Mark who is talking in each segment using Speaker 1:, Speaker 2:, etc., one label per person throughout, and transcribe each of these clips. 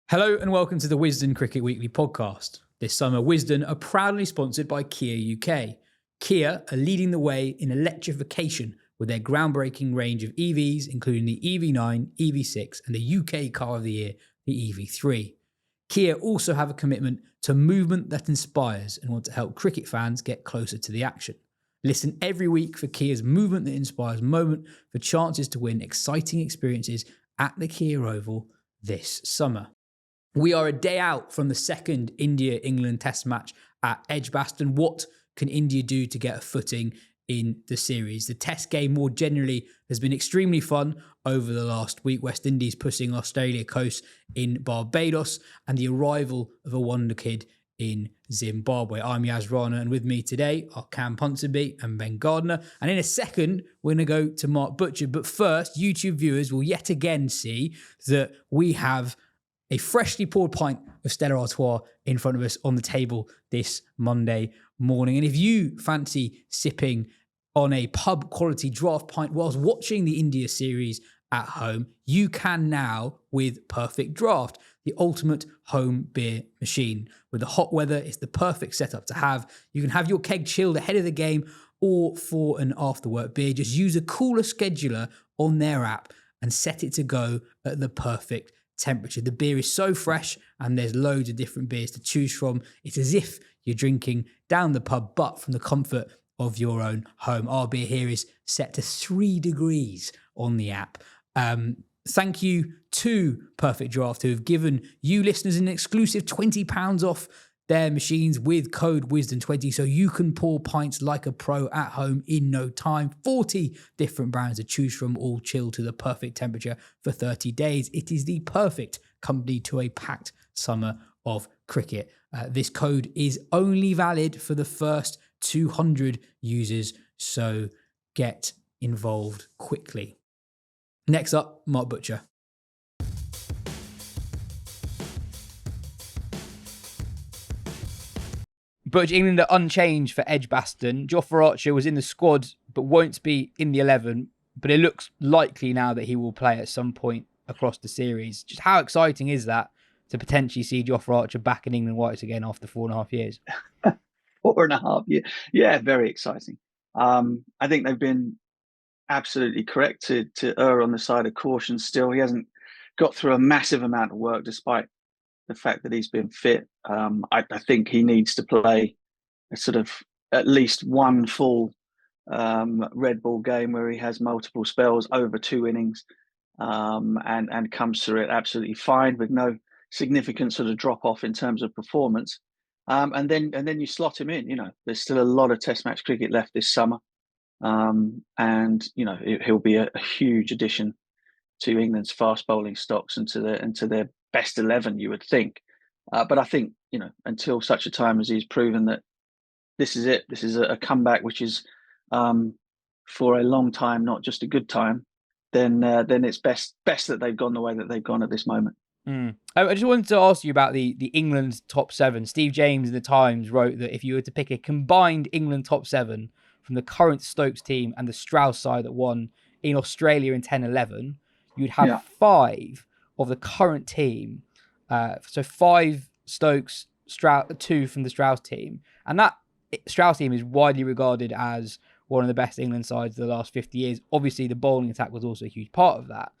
Speaker 1: Hello and welcome to the Wisden Cricket Weekly podcast. This summer, Wisden are proudly sponsored by Kia UK. Kia are leading the way in electrification with their groundbreaking range of EVs, including the EV9, EV6 and the UK Car of the Year, the EV3. Kia also have a commitment to movement that inspires and want to help cricket fans get closer to the action. Listen every week for Kia's Movement That Inspires moment for chances to win exciting experiences at the Kia Oval this summer. We are a day out from the second India-England test match at Edgbaston. What can India do to get a footing in the series? The test game more generally has been extremely fun over the last week. West Indies pushing Australia coast in Barbados and the arrival of a wonderkid in Zimbabwe. I'm Yas Rana, and with me today are Cam Ponsonby and Ben Gardner. And in a second, we're going to go to Mark Butcher. But first, YouTube viewers will yet again see that we have a freshly poured pint of Stella Artois in front of us on the table this Monday morning. And if you fancy sipping on a pub quality draft pint whilst watching the India series at home, you can now with Perfect Draft, the ultimate home beer machine. With the hot weather, it's the perfect setup to have. You can have your keg chilled ahead of the game or for an after-work beer. Just use a cooler scheduler on their app and set it to go at the perfect temperature. The beer is so fresh and there's loads of different beers to choose from. It's as if you're drinking down the pub, but from the comfort of your own home. Our beer here is set to 3 degrees on the app. Thank you to Perfect Draft, who have given you listeners an exclusive £20 off their machines with code Wisden20, so you can pour pints like a pro at home in no time. 40 different brands to choose from, all chilled to the perfect temperature for 30 days. It is the perfect company to a packed summer of cricket. This code is only valid for the first 200 users, so get involved quickly. Next up, Mark Butcher. But England are unchanged for Edgbaston. Jofra Archer was in the squad but won't be in the 11. But it looks likely now that he will play at some point across the series. Just how exciting is that to potentially see Jofra Archer back in England whites again after 4.5 years?
Speaker 2: 4.5 years. Yeah, very exciting. I think they've been absolutely correct to err on the side of caution still. He hasn't got through a massive amount of work despite the fact that he's been fit. I think he needs to play a sort of at least one full red ball game where he has multiple spells over 2 innings and comes through it absolutely fine with no significant sort of drop off in terms of performance. And then you slot him in. You know, there's still a lot of Test match cricket left this summer, and you know he'll be a huge addition to England's fast bowling stocks and to their best 11, you would think. But I think, you know, until such a time as he's proven that this is it, this is a comeback which is for a long time, not just a good time, then it's best that they've gone the way that they've gone at this moment.
Speaker 1: I just wanted to ask you about the England top 7. Steve James in the Times wrote that if you were to pick a combined England top 7 from the current Stokes team and the Strauss side that won in Australia in 10-11, you'd have 5 of the current team. So 5 Stokes, 2 from the Strauss team. And that Strauss team is widely regarded as one of the best England sides of the last 50 years. Obviously, the bowling attack was also a huge part of that.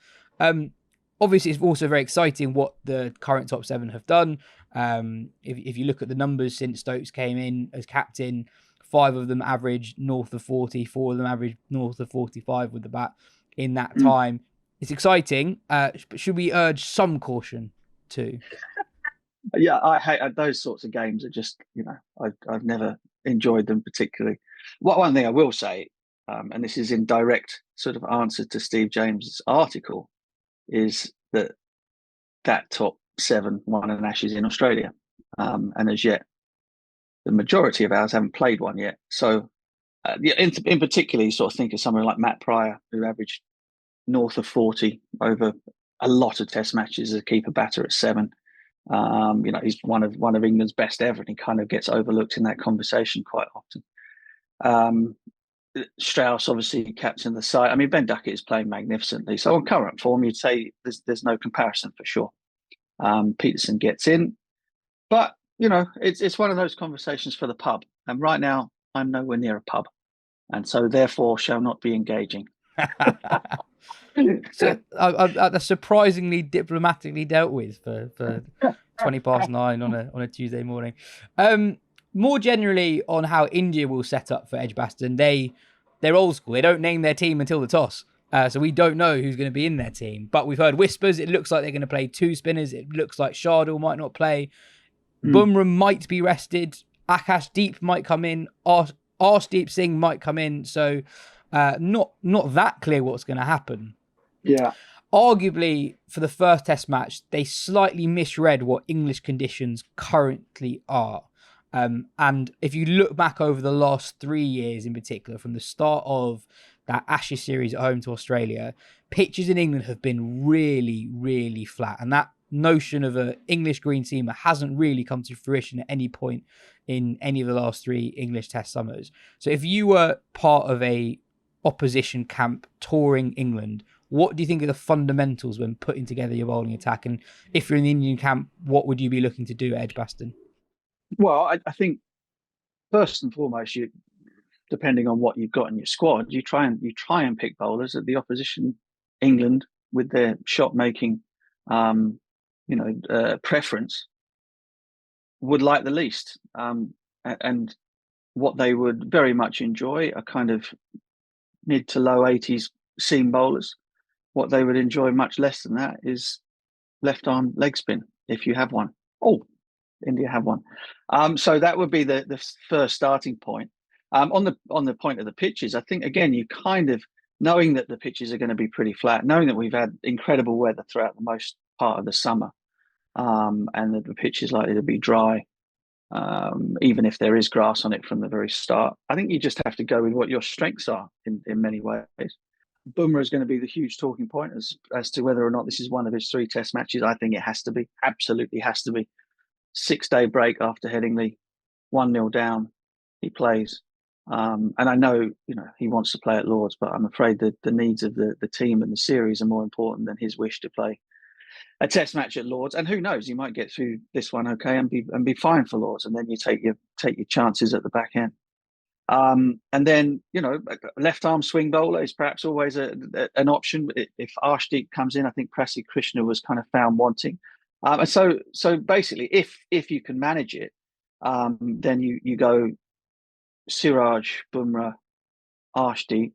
Speaker 1: Obviously, it's also very exciting what the current top 7 have done. If you look at the numbers since Stokes came in as captain, 5 of them averaged north of 40, 4 of them averaged north of 45 with the bat in that time. It's exciting, but should we urge some caution too?
Speaker 2: Yeah, I hate those sorts of games. Are just, you know, I've never enjoyed them particularly. One thing I will say, and this is in direct sort of answer to Steve James's article, is that top 7 won an Ashes in Australia, and as yet the majority of ours haven't played one yet. So, in particular, you sort of think of someone like Matt Pryor, who averaged north of 40 over a lot of Test matches as a keeper batter at 7. You know, he's one of England's best ever, and he kind of gets overlooked in that conversation quite often. Strauss obviously captain the side. I mean, Ben Duckett is playing magnificently. So on current form, you'd say there's no comparison for sure. Peterson gets in. But, it's one of those conversations for the pub. And right now, I'm nowhere near a pub. And so, therefore, shall not be engaging.
Speaker 1: So that's surprisingly diplomatically dealt with for 9:20 on a Tuesday morning. More generally on how India will set up for Edgbaston, they're old school. They don't name their team until the toss. So we don't know who's going to be in their team. But we've heard whispers. It looks like they're going to play two spinners. It looks like Shardul might not play. Bumrah might be rested. Akashdeep might come in. Arshdeep Singh might come in. So not that clear what's going to happen.
Speaker 2: Yeah.
Speaker 1: Arguably, for the first test match, they slightly misread what English conditions currently are. And if you look back over the last 3 years in particular, from the start of that Ashes series at home to Australia, pitches in England have been really, really flat. And that notion of an English green seamer hasn't really come to fruition at any point in any of the last 3 English test summers. So if you were part of a opposition camp touring England, what do you think are the fundamentals when putting together your bowling attack? And if you're in the Indian camp, what would you be looking to do at Edgbaston?
Speaker 2: Well, I think first and foremost, depending on what you've got in your squad, you try and pick bowlers that the opposition England, with their shot making, preference, would like the least. And what they would very much enjoy are kind of mid to low 80s seam bowlers. What they would enjoy much less than that is left arm leg spin, if you have one. Oh, India have one. So that would be the first starting point. On the point of the pitches, I think, again, you kind of, knowing that the pitches are going to be pretty flat, knowing that we've had incredible weather throughout the most part of the summer, and that the pitch is likely to be dry, even if there is grass on it from the very start. I think you just have to go with what your strengths are in many ways. Bumrah is going to be the huge talking point as to whether or not this is one of his 3 test matches. I think it has to be, absolutely has to be. 6-day break after Headingley, 1-0 down, he plays. And I know, he wants to play at Lords, but I'm afraid that the needs of the team and the series are more important than his wish to play a test match at Lords. And who knows, he might get through this one okay and be fine for Lords, and then you take your chances at the back end. And then, left arm swing bowler is perhaps always an option. If Arshdeep comes in, I think Prasad Krishna was kind of found wanting. And so basically, if you can manage it, then you go Siraj, Bumrah, Arshdeep,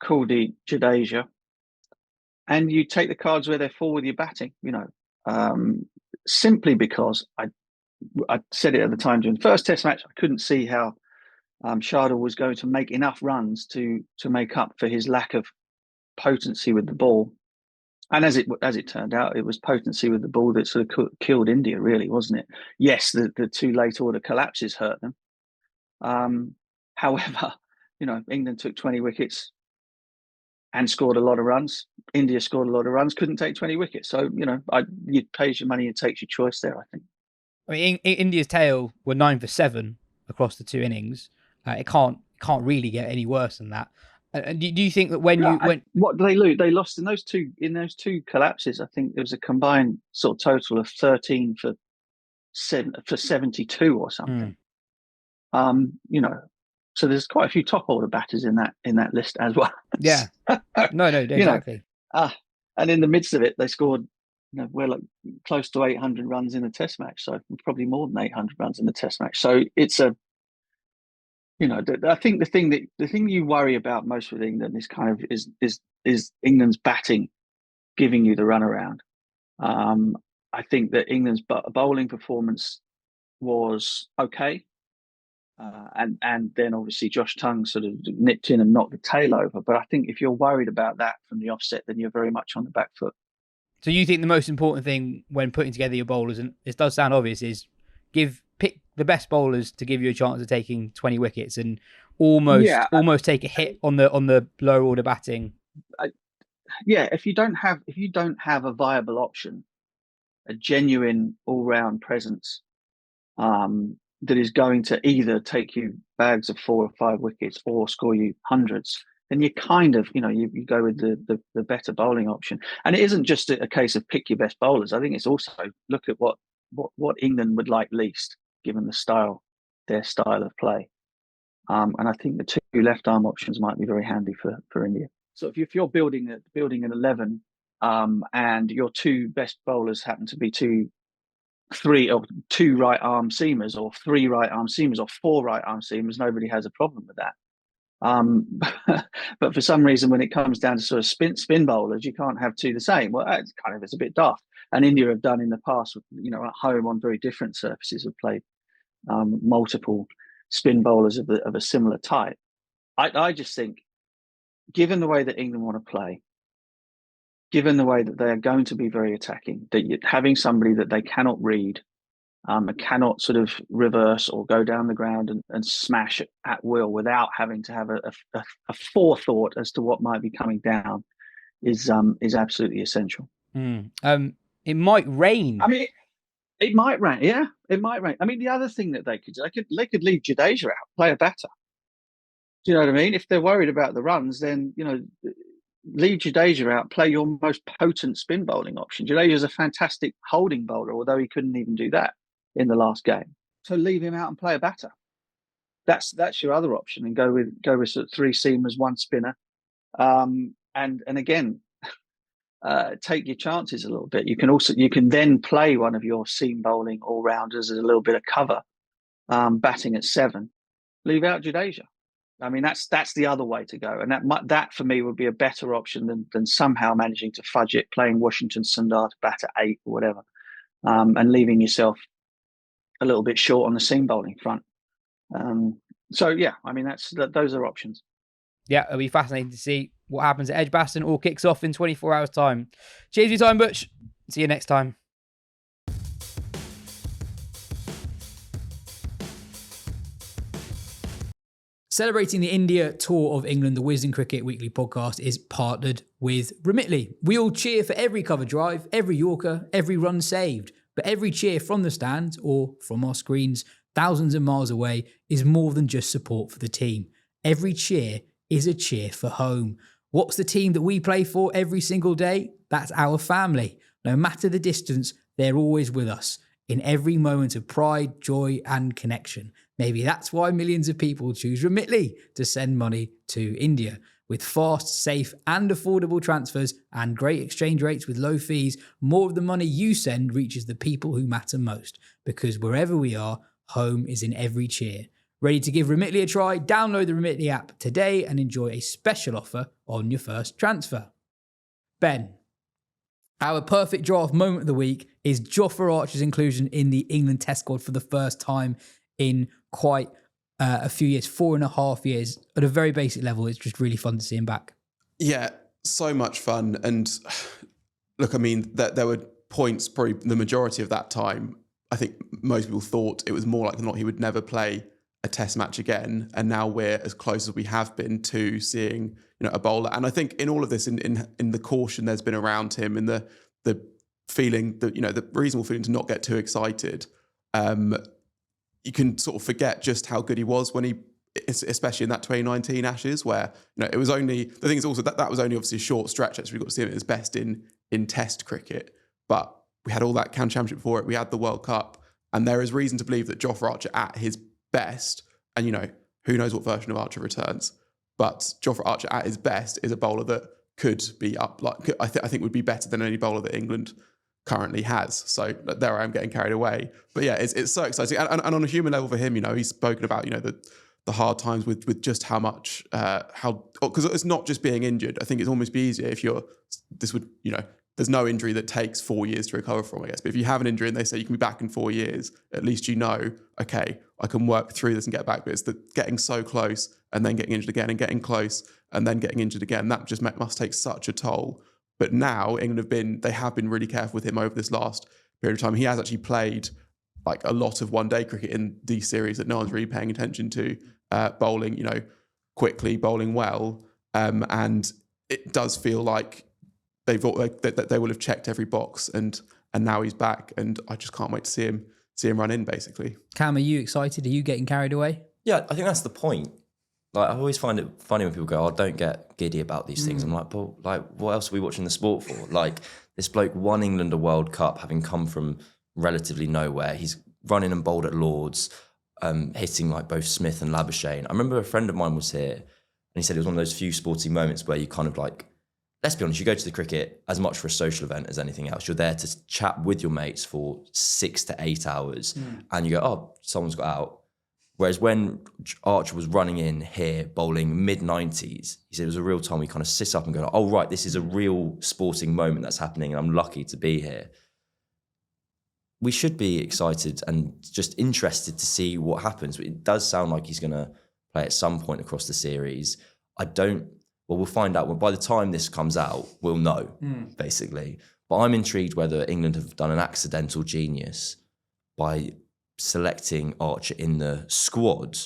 Speaker 2: Kuldeep, Jadeja, and you take the cards where they're full with your batting. Simply because I said it at the time during the first test match, I couldn't see how Shardul was going to make enough runs to make up for his lack of potency with the ball. And as it turned out, it was potency with the ball that sort of killed India, really, wasn't it? Yes, the 2 late order collapses hurt them. However, England took 20 wickets and scored a lot of runs. India scored a lot of runs, couldn't take 20 wickets. So, you pays your money and takes your choice there, I think.
Speaker 1: I mean, India's tail were 9 for 7 across the 2 innings. It can't really get any worse than that. And do you think that when
Speaker 2: what did they lose? They lost in those two collapses. I think there was a combined sort of total of 13 for 72 or something. So there's quite a few top order batters in that list as well.
Speaker 1: Yeah, no, exactly.
Speaker 2: And in the midst of it, they scored, close to 800 runs in a test match. So probably more than 800 runs in the test match. So it's I think the thing you worry about most with England is kind of is England's batting giving you the runaround. I think that England's bowling performance was okay. And then obviously Josh Tongue sort of nipped in and knocked the tail over. But I think if you're worried about that from the offset, then you're very much on the back foot.
Speaker 1: So you think the most important thing when putting together your bowlers, and this does sound obvious, is pick the best bowlers to give you a chance of taking 20 wickets and almost take a hit on the lower order batting.
Speaker 2: If you don't have a viable option, a genuine all-round presence, that is going to either take you bags of 4 or 5 wickets or score you hundreds, then you kind of, you go with the better bowling option. And it isn't just a case of pick your best bowlers. I think it's also look at what England would like least, given their style of play. And I think the two left arm options might be very handy for India. So if you're building an 11, and your two best bowlers happen to be two right arm seamers, or three right arm seamers, or four right arm seamers, nobody has a problem with that. But for some reason, when it comes down to sort of spin bowlers, you can't have two the same. Well, it's a bit daft. And India have done in the past, at home on very different surfaces, have played multiple spin bowlers of a similar type. I just think, given the way that England want to play, given the way that they are going to be very attacking, that having somebody that they cannot read, and cannot sort of reverse or go down the ground and smash at will without having to have a forethought as to what might be coming down is absolutely essential.
Speaker 3: It might rain.
Speaker 2: I mean, it might rain. Yeah, it might rain. I mean, the other thing that they could do, they could leave Jadeja out, play a batter. Do you know what I mean? If they're worried about the runs, then, leave Jadeja out, play your most potent spin bowling option. Jadeja is a fantastic holding bowler, although he couldn't even do that in the last game. So leave him out and play a batter. That's your other option, and go with sort of three seamers, one spinner, and again, take your chances a little bit. You can then play one of your seam bowling all rounders as a little bit of cover, batting at 7. Leave out Jadeja. I mean, that's the other way to go, and that for me would be a better option than somehow managing to fudge it, playing Washington Sundar to bat at 8 or whatever, and leaving yourself a little bit short on the seam bowling front. So yeah, I mean those are options.
Speaker 3: Yeah, it'll be fascinating to see what happens at Edgbaston. All kicks off in 24 hours' time. Cheers for your time, Butch. See you next time.
Speaker 1: Celebrating the India tour of England, the Wisden Cricket Weekly podcast is partnered with Remitly. We all cheer for every cover drive, every Yorker, every run saved. But every cheer from the stands or from our screens thousands of miles away is more than just support for the team. Every cheer is a cheer for home. What's the team that we play for every single day? That's our family. No matter the distance, they're always with us in every moment of pride, joy, and connection. Maybe that's why millions of people choose Remitly to send money to India. With fast, safe, and affordable transfers and great exchange rates with low fees, more of the money you send reaches the people who matter most. Because wherever we are, home is in every cheer. Ready to give Remitly a try? Download the Remitly app today and enjoy a special offer on your first transfer. Ben, our perfect draft moment of the week is Jofra Archer's inclusion in the England Test squad for the first time in quite a few years, 4.5 years. At a very basic level, it's just really fun to see him back.
Speaker 4: Yeah, so much fun. And look, I mean, there were points, probably the majority of that time, I think most people thought it was more likely than not he would never play a test match again. And now we're as close as we have been to seeing, a bowler. And I think in all of this, in the caution there's been around him, in the feeling that, the reasonable feeling to not get too excited, you can sort of forget just how good he was when he, especially in that 2019 Ashes, where it was only, the thing is also that was only obviously a short stretch. Actually, we got to see him at his best in Test cricket, but we had all that County Championship before it. We had the World Cup, and there is reason to believe that Jofra Archer at his best, and who knows what version of Archer returns, but Jofra Archer at his best is a bowler that could be up, like I think would be better than any bowler that England currently has. So there I am getting carried away, but yeah, it's so exciting, and on a human level for him, he's spoken about the hard times with just how much because it's not just being injured. I think it's almost be easier if there's no injury that takes 4 years to recover from, I guess. But if you have an injury and they say you can be back in 4 years, at least okay, I can work through this and get back. But it's the getting so close and then getting injured again and getting close and then getting injured again. That just must take such a toll. But now England have been really careful with him over this last period of time. He has actually played like a lot of one-day cricket in these series that no one's really paying attention to, bowling, quickly, bowling well. And it does feel like they will have checked every box, and now he's back, and I just can't wait to see him run in, basically.
Speaker 1: Cam, are you excited? Are you getting carried away?
Speaker 5: Yeah, I think that's the point. like I always find it funny when people go, "Oh, don't get giddy about these things." I'm like, "But like, what else are we watching the sport for?" Like, this bloke won England a World Cup, having come from relatively nowhere. He's running and bowled at Lords, hitting like both Smith and Labuschagne. I remember a friend of mine was here, and he said it was one of those few sporting moments where you kind of like, let's be honest, you go to the cricket as much for a social event as anything else. You're there to chat with your mates for 6 to 8 hours, and you go, "Oh, someone's got out." Whereas when Archer was running in here, bowling mid-90s, he said it was a real time we kind of sit up and go, "Oh, right, this is a real sporting moment that's happening, and I'm lucky to be here." We should be excited and just interested to see what happens. It does sound like he's going to play at some point across the series. We'll find out. Well, by the time this comes out, we'll know, basically. But I'm intrigued whether England have done an accidental genius by selecting Archer in the squad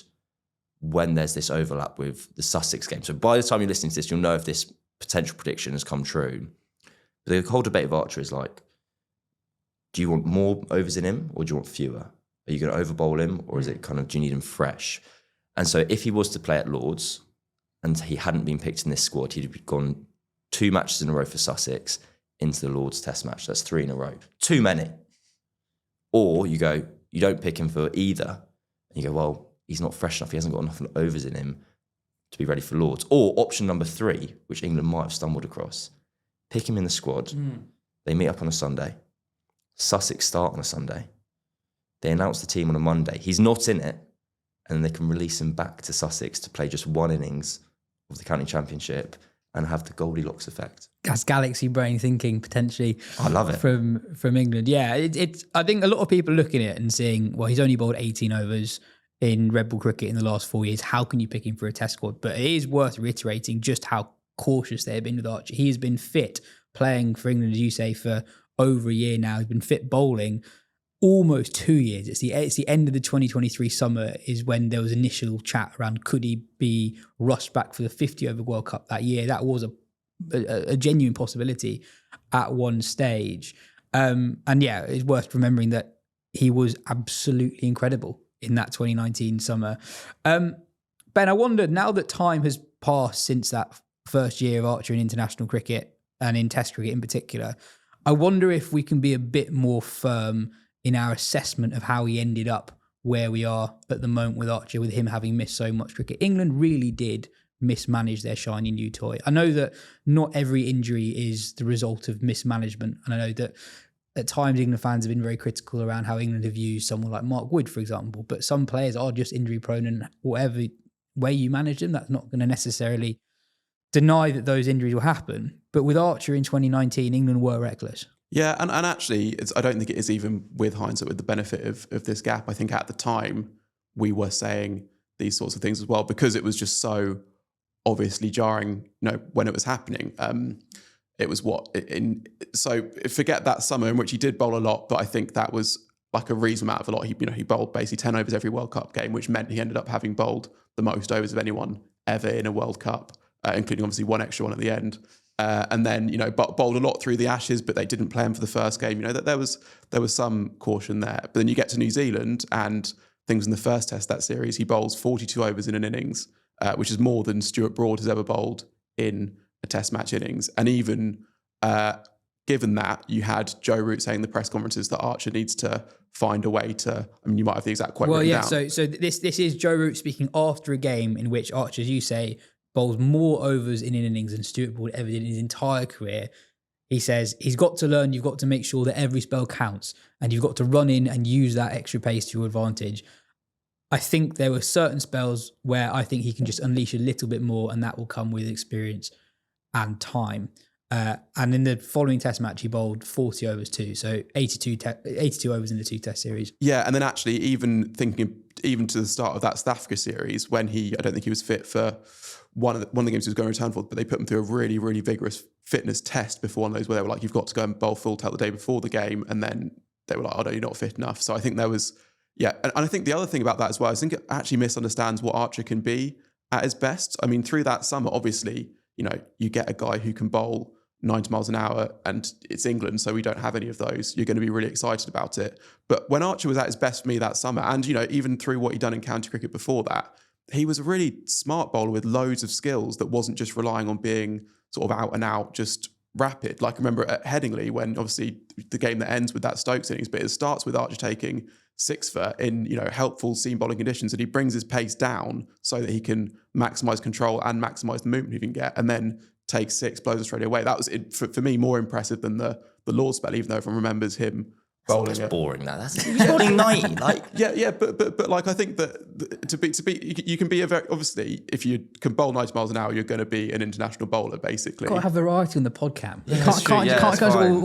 Speaker 5: when there's this overlap with the Sussex game. So by the time you're listening to this, you'll know if this potential prediction has come true. But the whole debate of Archer is like, do you want more overs in him or do you want fewer? Are you going to overbowl him or is it kind of, do you need him fresh? And so if he was to play at Lords and he hadn't been picked in this squad, he'd have gone 2 matches in a row for Sussex into the Lords Test match. That's 3 in a row. Too many. Or you go, you don't pick him for either. And you go, well, he's not fresh enough. He hasn't got enough overs in him to be ready for Lords. Or option number 3, which England might have stumbled across, pick him in the squad. They meet up on a Sunday. Sussex start on a Sunday. They announce the team on a Monday. He's not in it. And then they can release him back to Sussex to play just 1 innings of the county championship and have the Goldilocks effect.
Speaker 1: That's galaxy brain thinking potentially.
Speaker 5: I love it.
Speaker 1: From England. Yeah, it's. I think a lot of people are looking at it and saying, well, he's only bowled 18 overs in red ball cricket in the last 4 years. How can you pick him for a test squad? But it is worth reiterating just how cautious they have been with Archer. He has been fit playing for England, as you say, for over a year now. He's been fit bowling almost 2 years. It's the end of the 2023 summer is when there was initial chat around could he be rushed back for the 50 over World Cup that year. That was a genuine possibility at one stage. And yeah, it's worth remembering that he was absolutely incredible in that 2019 summer. Ben, I wondered, now that time has passed since that first year of Archer in international cricket and in Test cricket in particular, I wonder if we can be a bit more firm in our assessment of how he ended up where we are at the moment with Archer, with him having missed so much cricket. England really did mismanage their shiny new toy. I know that not every injury is the result of mismanagement, and I know that at times England fans have been very critical around how England have used someone like Mark Wood, for example, but some players are just injury prone, and whatever way you manage them, that's not going to necessarily deny that those injuries will happen. But with Archer in 2019, England were reckless.
Speaker 4: Yeah, and actually, I don't think it is even with hindsight, with the benefit of this gap. I think at the time, we were saying these sorts of things as well, because it was just so obviously jarring, when it was happening. It was so forget that summer in which he did bowl a lot, but I think that was like a reasonable amount of a lot. He bowled basically 10 overs every World Cup game, which meant he ended up having bowled the most overs of anyone ever in a World Cup, including obviously one extra one at the end. And then, bowled a lot through the Ashes, but they didn't play him for the first game. That there was some caution there. But then you get to New Zealand and things in the first test that series, he bowls 42 overs in an innings, which is more than Stuart Broad has ever bowled in a test match innings. And even given that, you had Joe Root saying in the press conferences that Archer needs to find a way to, you might have the exact quote written down.
Speaker 1: So this is Joe Root speaking after a game in which Archer, as you say, bowls more overs in an innings than Stuart Broad ever did in his entire career. He says he's got to learn, you've got to make sure that every spell counts and you've got to run in and use that extra pace to your advantage. I think there were certain spells where I think he can just unleash a little bit more, and that will come with experience and time. And in the following test match, he bowled 40 overs too. So 82 overs in the 2 test series.
Speaker 4: Yeah, and then actually even to the start of that South Africa series, when I don't think he was fit for one of the games he was going to return for, but they put him through a really, really vigorous fitness test before one of those where they were like, you've got to go and bowl full tilt the day before the game. And then they were like, oh no, you're not fit enough. So I think there was, and I think the other thing about that as well, I think it actually misunderstands what Archer can be at his best. I mean, through that summer, obviously, you get a guy who can bowl 90 miles an hour, and it's England, so we don't have any of those. You're going to be really excited about it. But when Archer was at his best for me that summer, and even through what he'd done in county cricket before that, he was a really smart bowler with loads of skills that wasn't just relying on being sort of out and out, just rapid. Like I remember at Headingley, when obviously the game that ends with that Stokes innings, but it starts with Archer taking 6 for in, helpful seam bowling conditions, and he brings his pace down so that he can maximise control and maximise the movement he can get, and then takes 6, blows Australia away. That was, for me, more impressive than the Lord spell, even though everyone remembers him bowling.
Speaker 5: That's boring. That's he's bowling 90. Like
Speaker 4: but like I think that to be you can be a very, obviously if you can bowl 90 miles an hour, you're going to be an international bowler basically.
Speaker 1: Got to have variety on the podcast.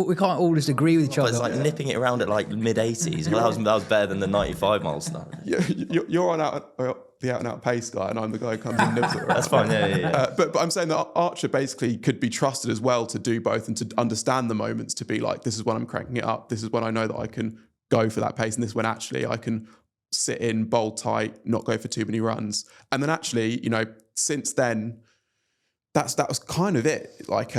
Speaker 1: We can't all just agree with each other.
Speaker 5: It's like nipping it around at like mid 80s. Well, that was better than the 95 miles stuff.
Speaker 4: You're on the out and out pace guy, and I'm the guy who comes and nibs it around.
Speaker 5: That's fine. Yeah.
Speaker 4: But I'm saying that Archer basically could be trusted as well to do both and to understand the moments, to be like, this is when I'm cranking it up. This is when I know that I can go for that pace, and this is when actually I can sit in, bowl tight, not go for too many runs. And then actually, since then, that was kind of it. Like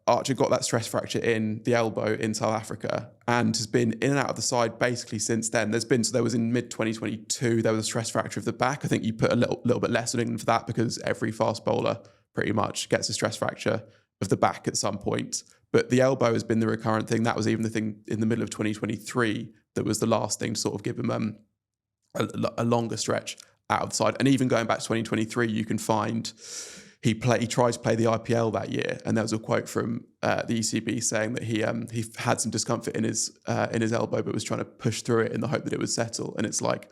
Speaker 4: Archer got that stress fracture in the elbow in South Africa and has been in and out of the side basically since then. There was in mid 2022, there was a stress fracture of the back. I think you put a little bit less on England for that, because every fast bowler pretty much gets a stress fracture of the back at some point. But the elbow has been the recurrent thing. That was even the thing in the middle of 2023 that was the last thing to sort of give him a longer stretch out of the side. And even going back to 2023, you can find he tried to play the IPL that year, and there was a quote from the ECB saying that he had some discomfort in his elbow, but was trying to push through it in the hope that it would settle. And it's like,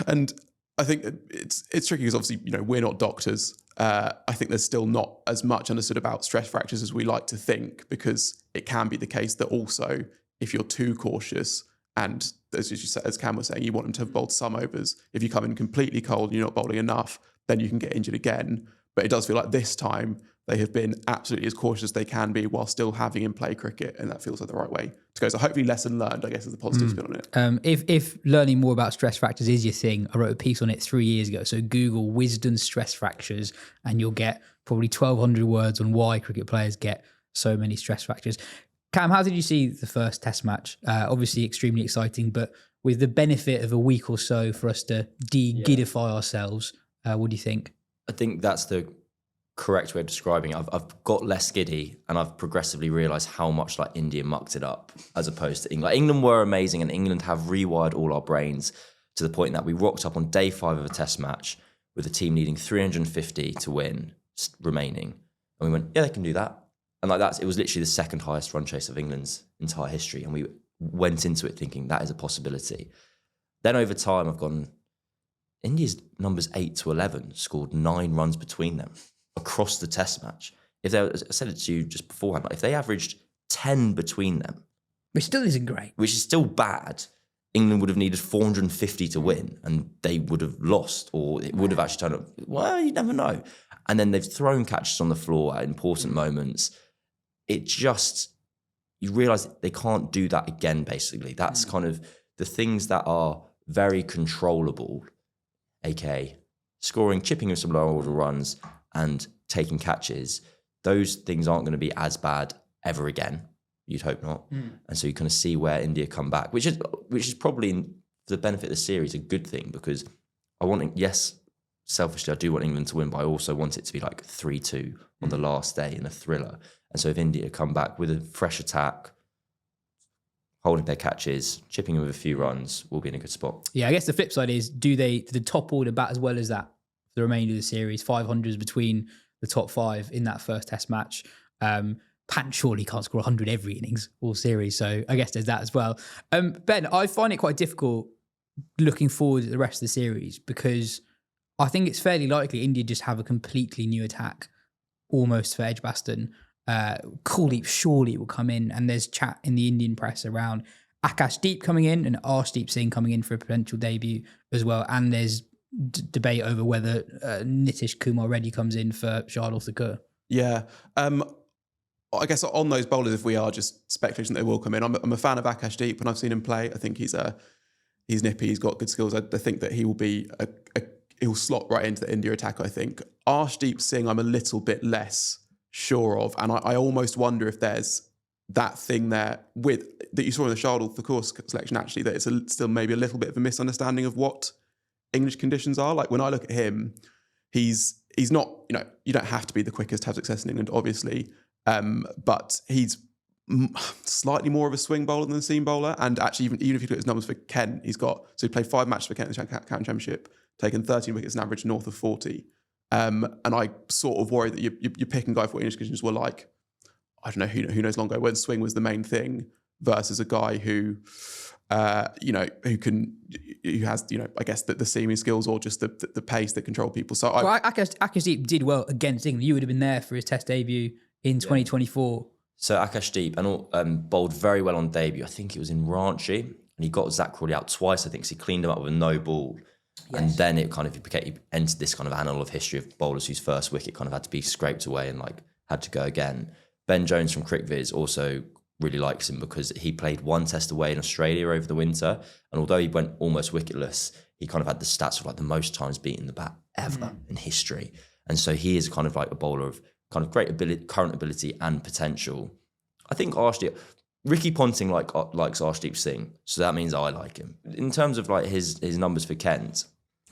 Speaker 4: and I think it's tricky because obviously we're not doctors. I think there's still not as much understood about stress fractures as we like to think, because it can be the case that also if you're too cautious, and as Cam was saying, you want them to have bowled some overs. If you come in completely cold and you're not bowling enough, then you can get injured again. But it does feel like this time they have been absolutely as cautious as they can be while still having in play cricket, and that feels like the right way to go. So hopefully lesson learned, I guess, is the positive spin on it.
Speaker 1: If learning more about stress fractures is your thing, I wrote a piece on it 3 years ago. So Google Wisden stress fractures and you'll get probably 1,200 words on why cricket players get so many stress fractures. Cam, how did you see the first test match? Obviously extremely exciting, but with the benefit of a week or so for us to de-gidify ourselves, what do you think?
Speaker 5: I think that's the correct way of describing it. I've got less giddy, and I've progressively realised how much like India mucked it up as opposed to England. Like, England were amazing, and England have rewired all our brains to the point that we rocked up on day 5 of a test match with the team needing 350 to win remaining. And we went, yeah, they can do that. And like it was literally the second highest run chase of England's entire history. And we went into it thinking that is a possibility. Then over time, I've gone, India's numbers 8 to 11 scored 9 runs between them across the test match. I said it to you just beforehand, like if they averaged 10 between them,
Speaker 1: which still isn't great,
Speaker 5: which is still bad, England would have needed 450 to win, and they would have lost, or it would have actually turned up. Well, you never know. And then they've thrown catches on the floor at important moments. It just, you realise they can't do that again, basically. That's kind of the things that are very controllable, aka scoring, chipping with some lower order runs and taking catches. Those things aren't going to be as bad ever again. You'd hope not. And so you kind of see where India come back, which is probably, for the benefit of the series, a good thing, because selfishly, I do want England to win, but I also want it to be like 3-2 on the last day in a thriller. And so if India come back with a fresh attack, holding their catches, chipping in with a few runs, we'll be in a good spot.
Speaker 1: Yeah, I guess the flip side is, do the top order bat as well as that for the remainder of the series? 500s between the top 5 in that first test match. Pant surely can't score 100 every innings all series, so I guess there's that as well. Ben, I find it quite difficult looking forward to the rest of the series, because I think it's fairly likely India just have a completely new attack almost for Edgbaston. Kuldeep surely will come in, and there's chat in the Indian press around Akashdeep coming in and Arshdeep Singh coming in for a potential debut as well, and there's debate over whether Nitish Kumar Reddy comes in for Shardul Thakur.
Speaker 4: Yeah. I guess on those bowlers, if we are just speculating that they will come in, I'm a fan of Akashdeep when I've seen him play. I think he's nippy, he's got good skills. I think that he will be he'll slot right into the India attack, I think. Arshdeep Singh, I'm a little bit less sure of, and I almost wonder if there's that thing there that you saw in the Shardul Thakur selection, actually, that it's still maybe a little bit of a misunderstanding of what English conditions are. Like when I look at him, he's not, you don't have to be the quickest to have success in England, obviously, but he's slightly more of a swing bowler than a seam bowler. And actually, even if you look at his numbers for Kent, so he played 5 matches for Kent in the County Championship, taken 13 wickets, an average north of 40. And I sort of worry that you're picking a guy for what English conditions were like, I don't know, who knows longer, when swing was the main thing, versus a guy who, who has, I guess the seaming skills or just the pace that control people. So
Speaker 1: Akashdeep did well against England. You would have been there for his Test debut in 2024.
Speaker 5: So Akashdeep bowled very well on debut. I think it was in Ranchi, and he got Zach Crawley out twice. I think so he cleaned him up with a no ball. Yes. And then it kind of entered this kind of annal of history of bowlers whose first wicket kind of had to be scraped away and had to go again. Ben Jones from CricViz also really likes him because he played 1 Test away in Australia over the winter, and although he went almost wicketless, he kind of had the stats of the most times beaten the bat ever in history. And so he is kind of like a bowler of kind of great ability, current ability and potential. I think Arshdeep, Ricky Ponting likes Arshdeep Singh, so that means I like him. In terms of his numbers for Kent,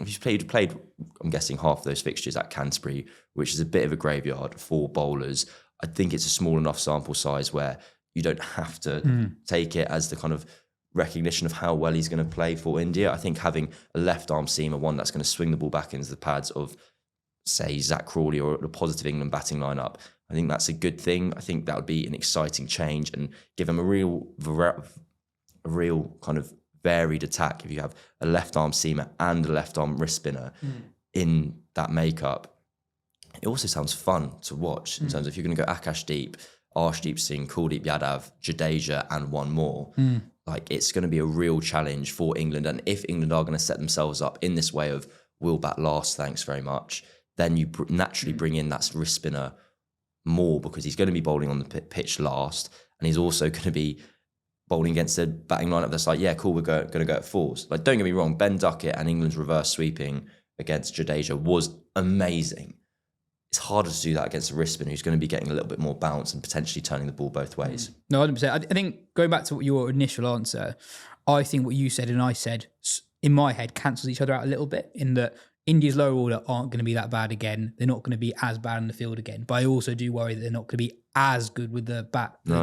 Speaker 5: he's played I'm guessing half of those fixtures at Canterbury, which is a bit of a graveyard for bowlers. I think it's a small enough sample size where you don't have to take it as the kind of recognition of how well he's going to play for India. I think having a left arm seamer, one that's going to swing the ball back into the pads of, say, Zach Crawley or the positive England batting lineup, I think that's a good thing. I think that would be an exciting change and give him a real kind of varied attack if you have a left arm seamer and a left arm wrist spinner in that makeup. It also sounds fun to watch in terms of if you're going to go Akashdeep, Arshdeep Singh, Kuldeep Yadav, Jadeja, and one more. It's going to be a real challenge for England. And if England are going to set themselves up in this way of we'll bat last, thanks very much, then you naturally bring in that wrist spinner more because he's going to be bowling on the pitch last, and he's also going to be bowling against a batting lineup that's like, yeah, cool, we're going to go at 4s. Don't get me wrong, Ben Duckett and England's reverse sweeping against Jadeja was amazing. It's harder to do that against a wrist spinner who's going to be getting a little bit more bounce and potentially turning the ball both ways.
Speaker 1: No, 100%. I think going back to your initial answer, I think what you said and I said, in my head, cancels each other out a little bit in that India's lower order aren't going to be that bad again. They're not going to be as bad in the field again. But I also do worry that they're not going to be as good with the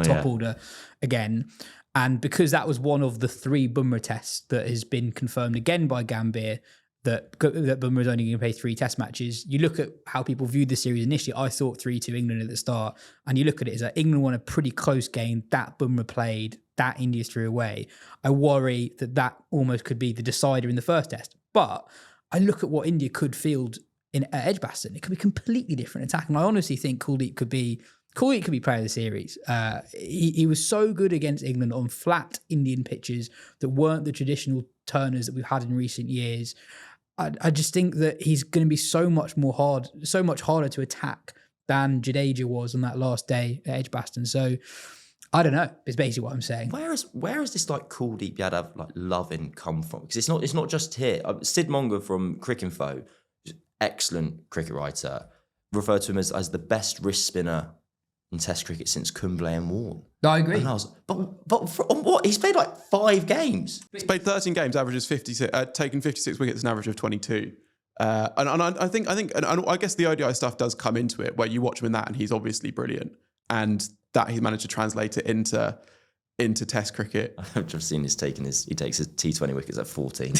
Speaker 1: top order again. And because that was one of the 3 Bumrah tests that has been confirmed again by Gambhir, that Bumrah is only going to play 3 Test matches. You look at how people viewed the series initially. I thought 3-2 England at the start, and you look at it as that England won a pretty close game. That Bumrah played, that India threw away. I worry that almost could be the decider in the first Test. But I look at what India could field at Edgbaston. It could be completely different attack, and I honestly think Kuldeep could be player of the series. He was so good against England on flat Indian pitches that weren't the traditional turners that we've had in recent years. I just think that he's going to be so much harder to attack than Jadeja was on that last day at Edgbaston. So I don't know. It's basically what I'm saying.
Speaker 5: Where is this Kuldeep Yadav loving come from? Because it's not just here. Sid Monga from Cricinfo, excellent cricket writer, referred to him as the best wrist spinner in Test cricket since Kumble and Warne.
Speaker 1: No, I agree.
Speaker 5: And I was, but on what? He's played 5 games.
Speaker 4: He's played 13 games, averages 56, taken 56 wickets, an average of 22. And I think, and I guess the ODI stuff does come into it, where you watch him in that, and he's obviously brilliant, and that he's managed to translate it into Test cricket.
Speaker 5: I've just seen he takes his T20 wickets at 14.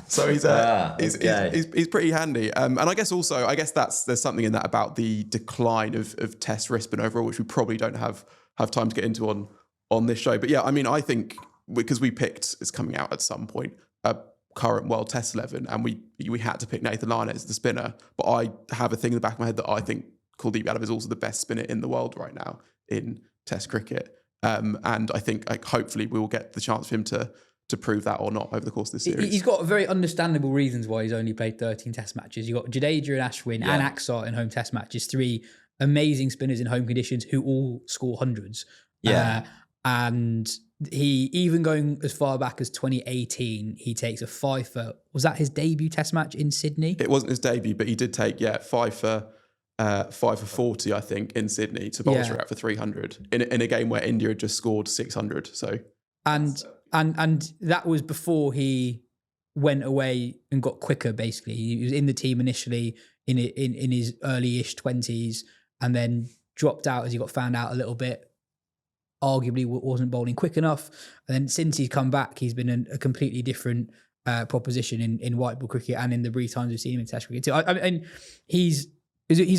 Speaker 4: So he's pretty handy. And I guess there's something in that about the decline of Test wrist spin overall, which we probably don't have time to get into on this show. But yeah, I mean, I think because we picked, it's coming out at some point, a current World Test 11, and we had to pick Nathan Lyon as the spinner. But I have a thing in the back of my head that I think Kuldeep Yadav is also the best spinner in the world right now in Test cricket. And I think hopefully we will get the chance for him to prove that or not over the course of this series.
Speaker 1: He's got very understandable reasons why he's only played 13 Test matches. You've got Jadeja and Ashwin and Axar in home Test matches, 3 amazing spinners in home conditions who all score hundreds.
Speaker 5: Yeah.
Speaker 1: And he, even going as far back as 2018, he takes a 5 for, was that his debut Test match in Sydney?
Speaker 4: It wasn't his debut, but he did take 5 for 40, I think, in Sydney to bowl out for 300 in a game where India had just scored 600. So
Speaker 1: and that was before he went away and got quicker. Basically, he was in the team initially in his early-ish 20s, and then dropped out as he got found out a little bit. Arguably wasn't bowling quick enough, and then since he's come back, he's been a completely different proposition in white ball cricket, and in the brief times we've seen him in Test cricket too. And he's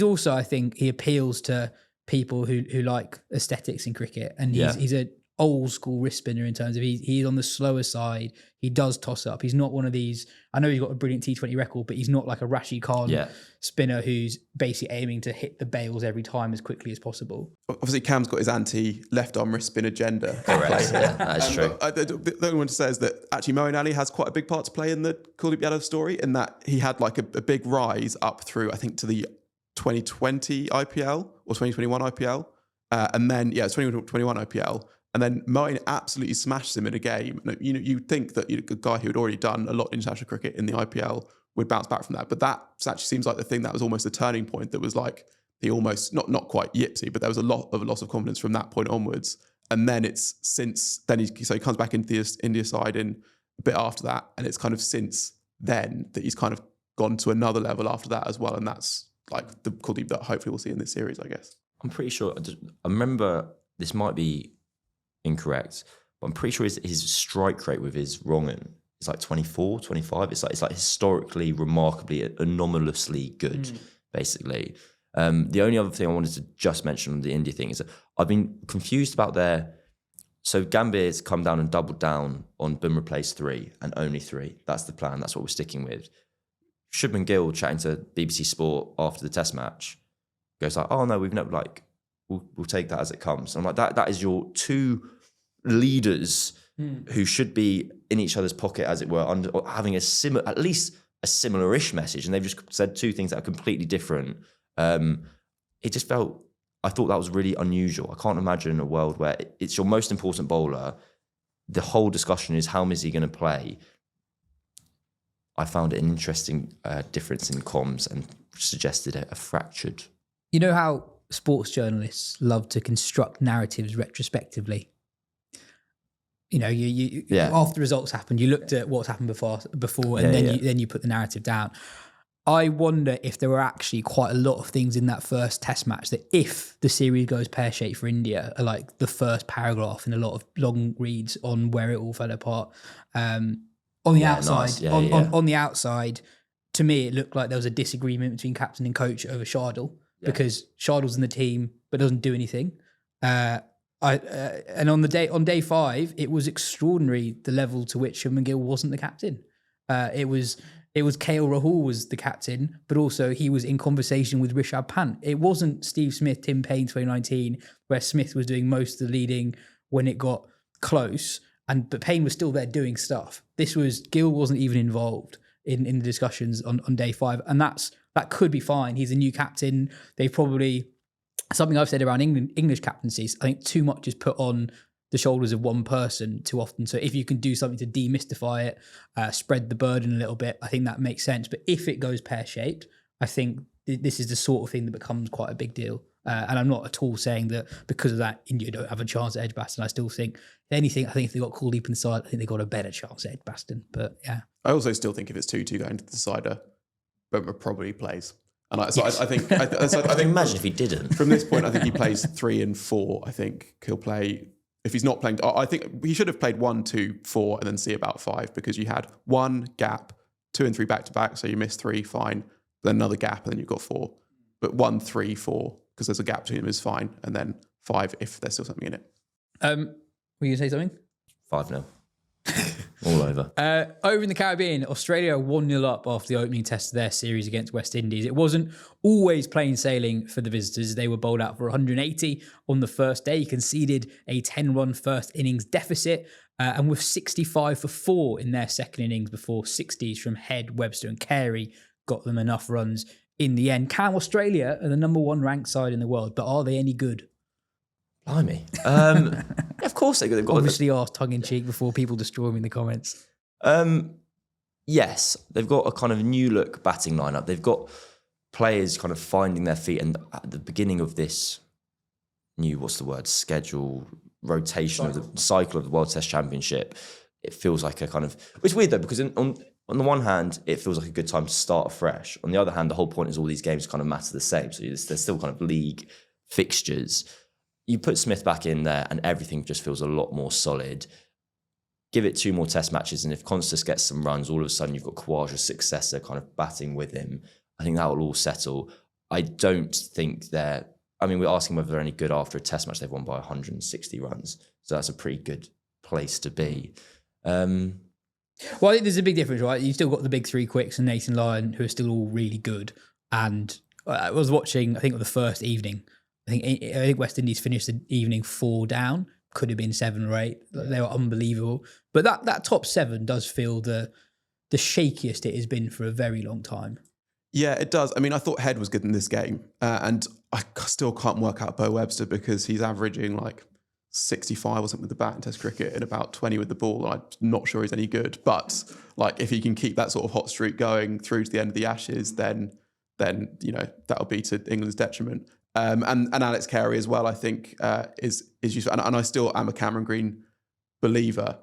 Speaker 1: also, I think, he appeals to people who like aesthetics in cricket, and he's a old school wrist spinner in terms of he's on the slower side. He does toss up. He's not one of these. I know he's got a brilliant T20 record, but he's not like a Rashid Khan spinner who's basically aiming to hit the bails every time as quickly as possible.
Speaker 4: Obviously, Cam's got his anti-left arm wrist spin agenda.
Speaker 5: Correct. Yeah, that is true.
Speaker 4: The only one to say is that actually Moeen Ali has quite a big part to play in the Kuldeep Yadav story, in that he had like a big rise up through, I think, to the 2020 IPL or 2021 IPL, and then 2021 IPL. And then Moeen absolutely smashed him in a game. You'd think that a guy who had already done a lot in international cricket in the IPL would bounce back from that. But that actually seems like the thing that was almost a turning point, that was like he almost, not quite yipsy, but there was a lot of loss of confidence from that point onwards. And then it's since then, he comes back into the India side in a bit after that. And it's kind of since then that he's kind of gone to another level after that as well. And that's like the Kuldeep that hopefully we'll see in this series, I guess.
Speaker 5: I'm pretty sure, I remember, this might be incorrect, but I'm pretty sure his strike rate with his wrong-un is like 24, 25. It's like historically, remarkably, anomalously good, basically. The only other thing I wanted to just mention on the India thing is that I've been confused about so Gambhir's come down and doubled down on Bumrah plays 3 and only 3. That's the plan. That's what we're sticking with. Shubman Gill chatting to BBC Sport after the Test match goes like, "Oh no, we've never we'll take that as it comes." And I'm like, that is your two leaders who should be in each other's pocket, as it were, having at least a similar-ish message, and they've just said two things that are completely different. It just felt, I thought that was really unusual. I can't imagine a world where it's your most important bowler. The whole discussion is, how is he going to play? I found it an interesting difference in comms and suggested a fractured.
Speaker 1: You know how sports journalists love to construct narratives retrospectively? You know, you after results happened, you looked at what's happened before, and then you put the narrative down. I wonder if there were actually quite a lot of things in that first Test match that, if the series goes pear-shaped for India, are like the first paragraph in a lot of long reads on where it all fell apart. On the outside, on the outside, to me, it looked like there was a disagreement between captain and coach over Shardul, because Shardul's in the team but doesn't do anything. And on day 5, it was extraordinary the level to which Shubman Gill wasn't the captain. It was KL Rahul was the captain, but also he was in conversation with Rishabh Pant. It wasn't Steve Smith, Tim Payne 2019, where Smith was doing most of the leading when it got close, but Payne was still there doing stuff. This was, Gill wasn't even involved in the discussions on day 5, and that could be fine. He's a new captain. They probably, something I've said around English captaincies, I think too much is put on the shoulders of one person too often. So if you can do something to demystify it, spread the burden a little bit, I think that makes sense. But if it goes pear-shaped, I think this is the sort of thing that becomes quite a big deal. And I'm not at all saying that because of that, India don't have a chance at Edgbaston. I still think, if anything, I think if they got Kuldeep inside, I think they got a better chance at Edgbaston. But yeah.
Speaker 4: I also still think if it's 2-2 going to the decider, Bumrah probably plays. And I think
Speaker 5: imagine if he didn't.
Speaker 4: From this point, I think he plays 3 and 4. I think he'll play. If he's not playing, I think he should have played 1, 2, 4, and then see about 5, because you had 1 gap, 2 and 3 back to back. So you missed 3, fine. Then another gap, and then you've got 4. But 1, 3, 4, because there's a gap between them, is fine. And then 5 if there's still something in it.
Speaker 1: Were you going to say something?
Speaker 5: 5-0. All over.
Speaker 1: Over in the Caribbean, Australia are 1-0 up after the opening test of their series against West Indies. It wasn't always plain sailing for the visitors. They were bowled out for 180 on the first day, conceded a 10-run first innings deficit, and with 65 for 4 in their second innings before 60s from Head, Webster and Carey got them enough runs in the end. Can Australia are the number 1 ranked side in the world, but are they any good?
Speaker 5: Blimey. Of course they've got.
Speaker 1: Obviously asked tongue-in-cheek before people destroy me in the comments.
Speaker 5: Yes, they've got a kind of new look batting lineup. They've got players kind of finding their feet, and at the beginning of this new, schedule, rotation of the cycle of the World Test Championship, it feels like a kind of, it's weird though, because On the one hand, it feels like a good time to start afresh. On the other hand, the whole point is all these games kind of matter the same. So there's still kind of league fixtures. You put Smith back in there and everything just feels a lot more solid. Give it 2 more test matches, and if Constas gets some runs, all of a sudden you've got Khawaja's successor kind of batting with him. I think that will all settle. I don't think we're asking whether they're any good after a test match. They've won by 160 runs. So that's a pretty good place to be.
Speaker 1: Well, I think there's a big difference, right? You've still got the big 3 quicks and Nathan Lyon, who are still all really good. And I was watching, I think, on the first evening. I think West Indies finished the evening 4 down. Could have been 7 or 8. They were unbelievable. But that top 7 does feel the shakiest it has been for a very long time.
Speaker 4: Yeah, it does. I mean, I thought Head was good in this game. And I still can't work out Bo Webster because he's averaging like 65 or something with the bat in Test cricket and about 20 with the ball. I'm not sure he's any good. But like, if he can keep that sort of hot streak going through to the end of the Ashes, then that'll be to England's detriment. And Alex Carey as well, I think, is useful. And I still am a Cameron Green believer.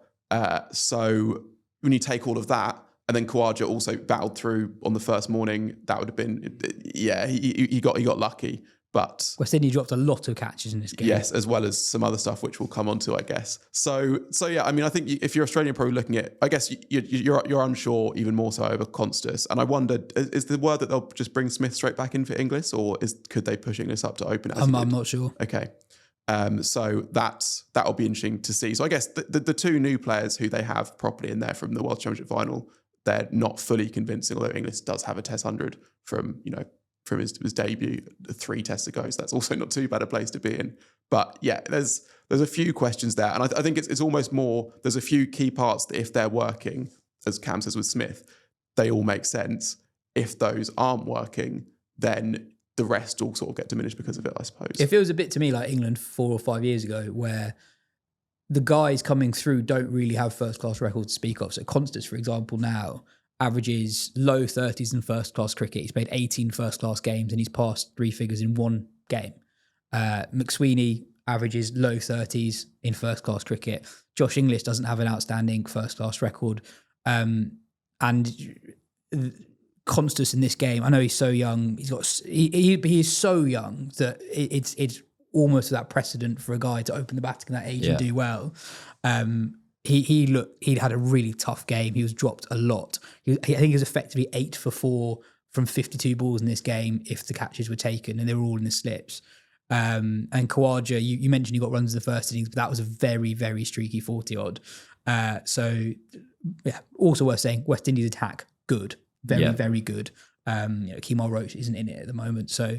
Speaker 4: So when you take all of that, and then Khawaja also battled through on the first morning, that would have been, he got lucky. But
Speaker 1: West Indies dropped a lot of catches in this game.
Speaker 4: Yes, as well as some other stuff which we'll come on to, I guess. So yeah, I mean, I think if you're Australian probably looking at, I guess you're unsure even more so over Constas. And I wondered, is the word that they'll just bring Smith straight back in for Inglis, or could they push Inglis up to open it?
Speaker 1: I'm not sure.
Speaker 4: Okay. So that'll be interesting to see. So I guess the 2 new players who they have properly in there from the World Championship final, they're not fully convincing, although Inglis does have a Test 100 from his debut 3 tests ago. So that's also not too bad a place to be in. But yeah, there's a few questions there. And I think it's almost more, there's a few key parts that if they're working, as Cam says with Smith, they all make sense. If those aren't working, then the rest all sort of get diminished because of it, I suppose.
Speaker 1: It feels a bit to me like England 4 or 5 years ago, where the guys coming through don't really have first-class records to speak of. So Constas, for example, now averages low 30s in first-class cricket. He's played 18 first-class games and he's passed 3 figures in 1 game. McSweeney averages low 30s in first-class cricket. Josh Inglis doesn't have an outstanding first-class record. And Constas in this game, I know he's so young. He is so young that it's almost that precedent for a guy to open the batting at that age and do well. He'd had a really tough game. He was dropped a lot. I think he was effectively 8 for 4 from 52 balls in this game if the catches were taken, and they were all in the slips. And Khawaja, you mentioned he got runs in the first innings, but that was a very, very streaky 40-odd. So, yeah, also worth saying, West Indies attack, good. Very, very good. Kemal Roach isn't in it at the moment. So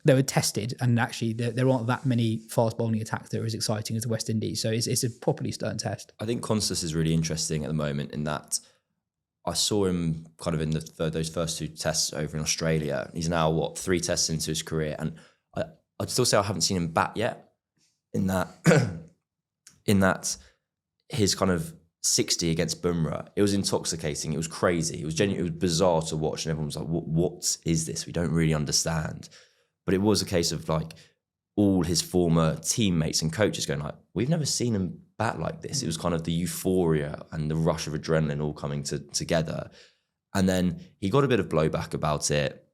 Speaker 1: they were tested, and actually there aren't that many fast bowling attacks that are as exciting as the West Indies. So it's a properly stern test.
Speaker 5: I think Constas is really interesting at the moment in that I saw him kind of in those first 2 tests over in Australia. He's now, 3 tests into his career, and I'd still say I haven't seen him bat yet. In that his kind of 60 against Bumrah, it was intoxicating. It was crazy. It was genuinely, it was bizarre to watch, and everyone was like, "What is this? We don't really understand." But it was a case of like all his former teammates and coaches going like, "We've never seen him bat like this." It was kind of the euphoria and the rush of adrenaline all coming together. And then he got a bit of blowback about it.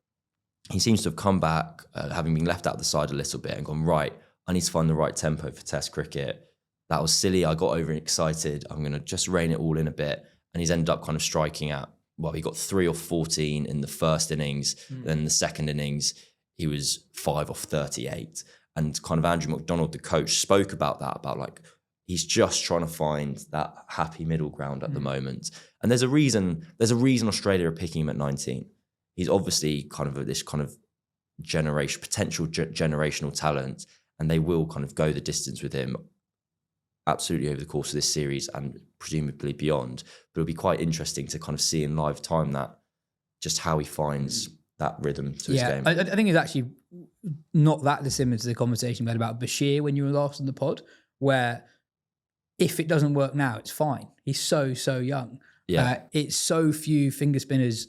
Speaker 5: He seems to have come back, having been left out the side a little bit, and gone, right, I need to find the right tempo for Test cricket. That was silly. I got overexcited. I'm going to just rein it all in a bit. And he's ended up kind of striking out. Well, he got 3 off 14 in the first innings. Then the second innings, he was 5 off 38. And kind of Andrew McDonald, the coach, spoke about that, about like, he's just trying to find that happy middle ground at the moment. And there's a reason Australia are picking him at 19. He's obviously kind of this kind of potential generational talent, and they will kind of go the distance with him absolutely over the course of this series and presumably beyond. But it'll be quite interesting to kind of see in live time that just how he finds that rhythm to his game.
Speaker 1: I think it's actually not that dissimilar to the conversation we had about Bashir when you were last on the pod, where if it doesn't work now, it's fine. He's so young.
Speaker 5: Yeah.
Speaker 1: It's so few finger spinners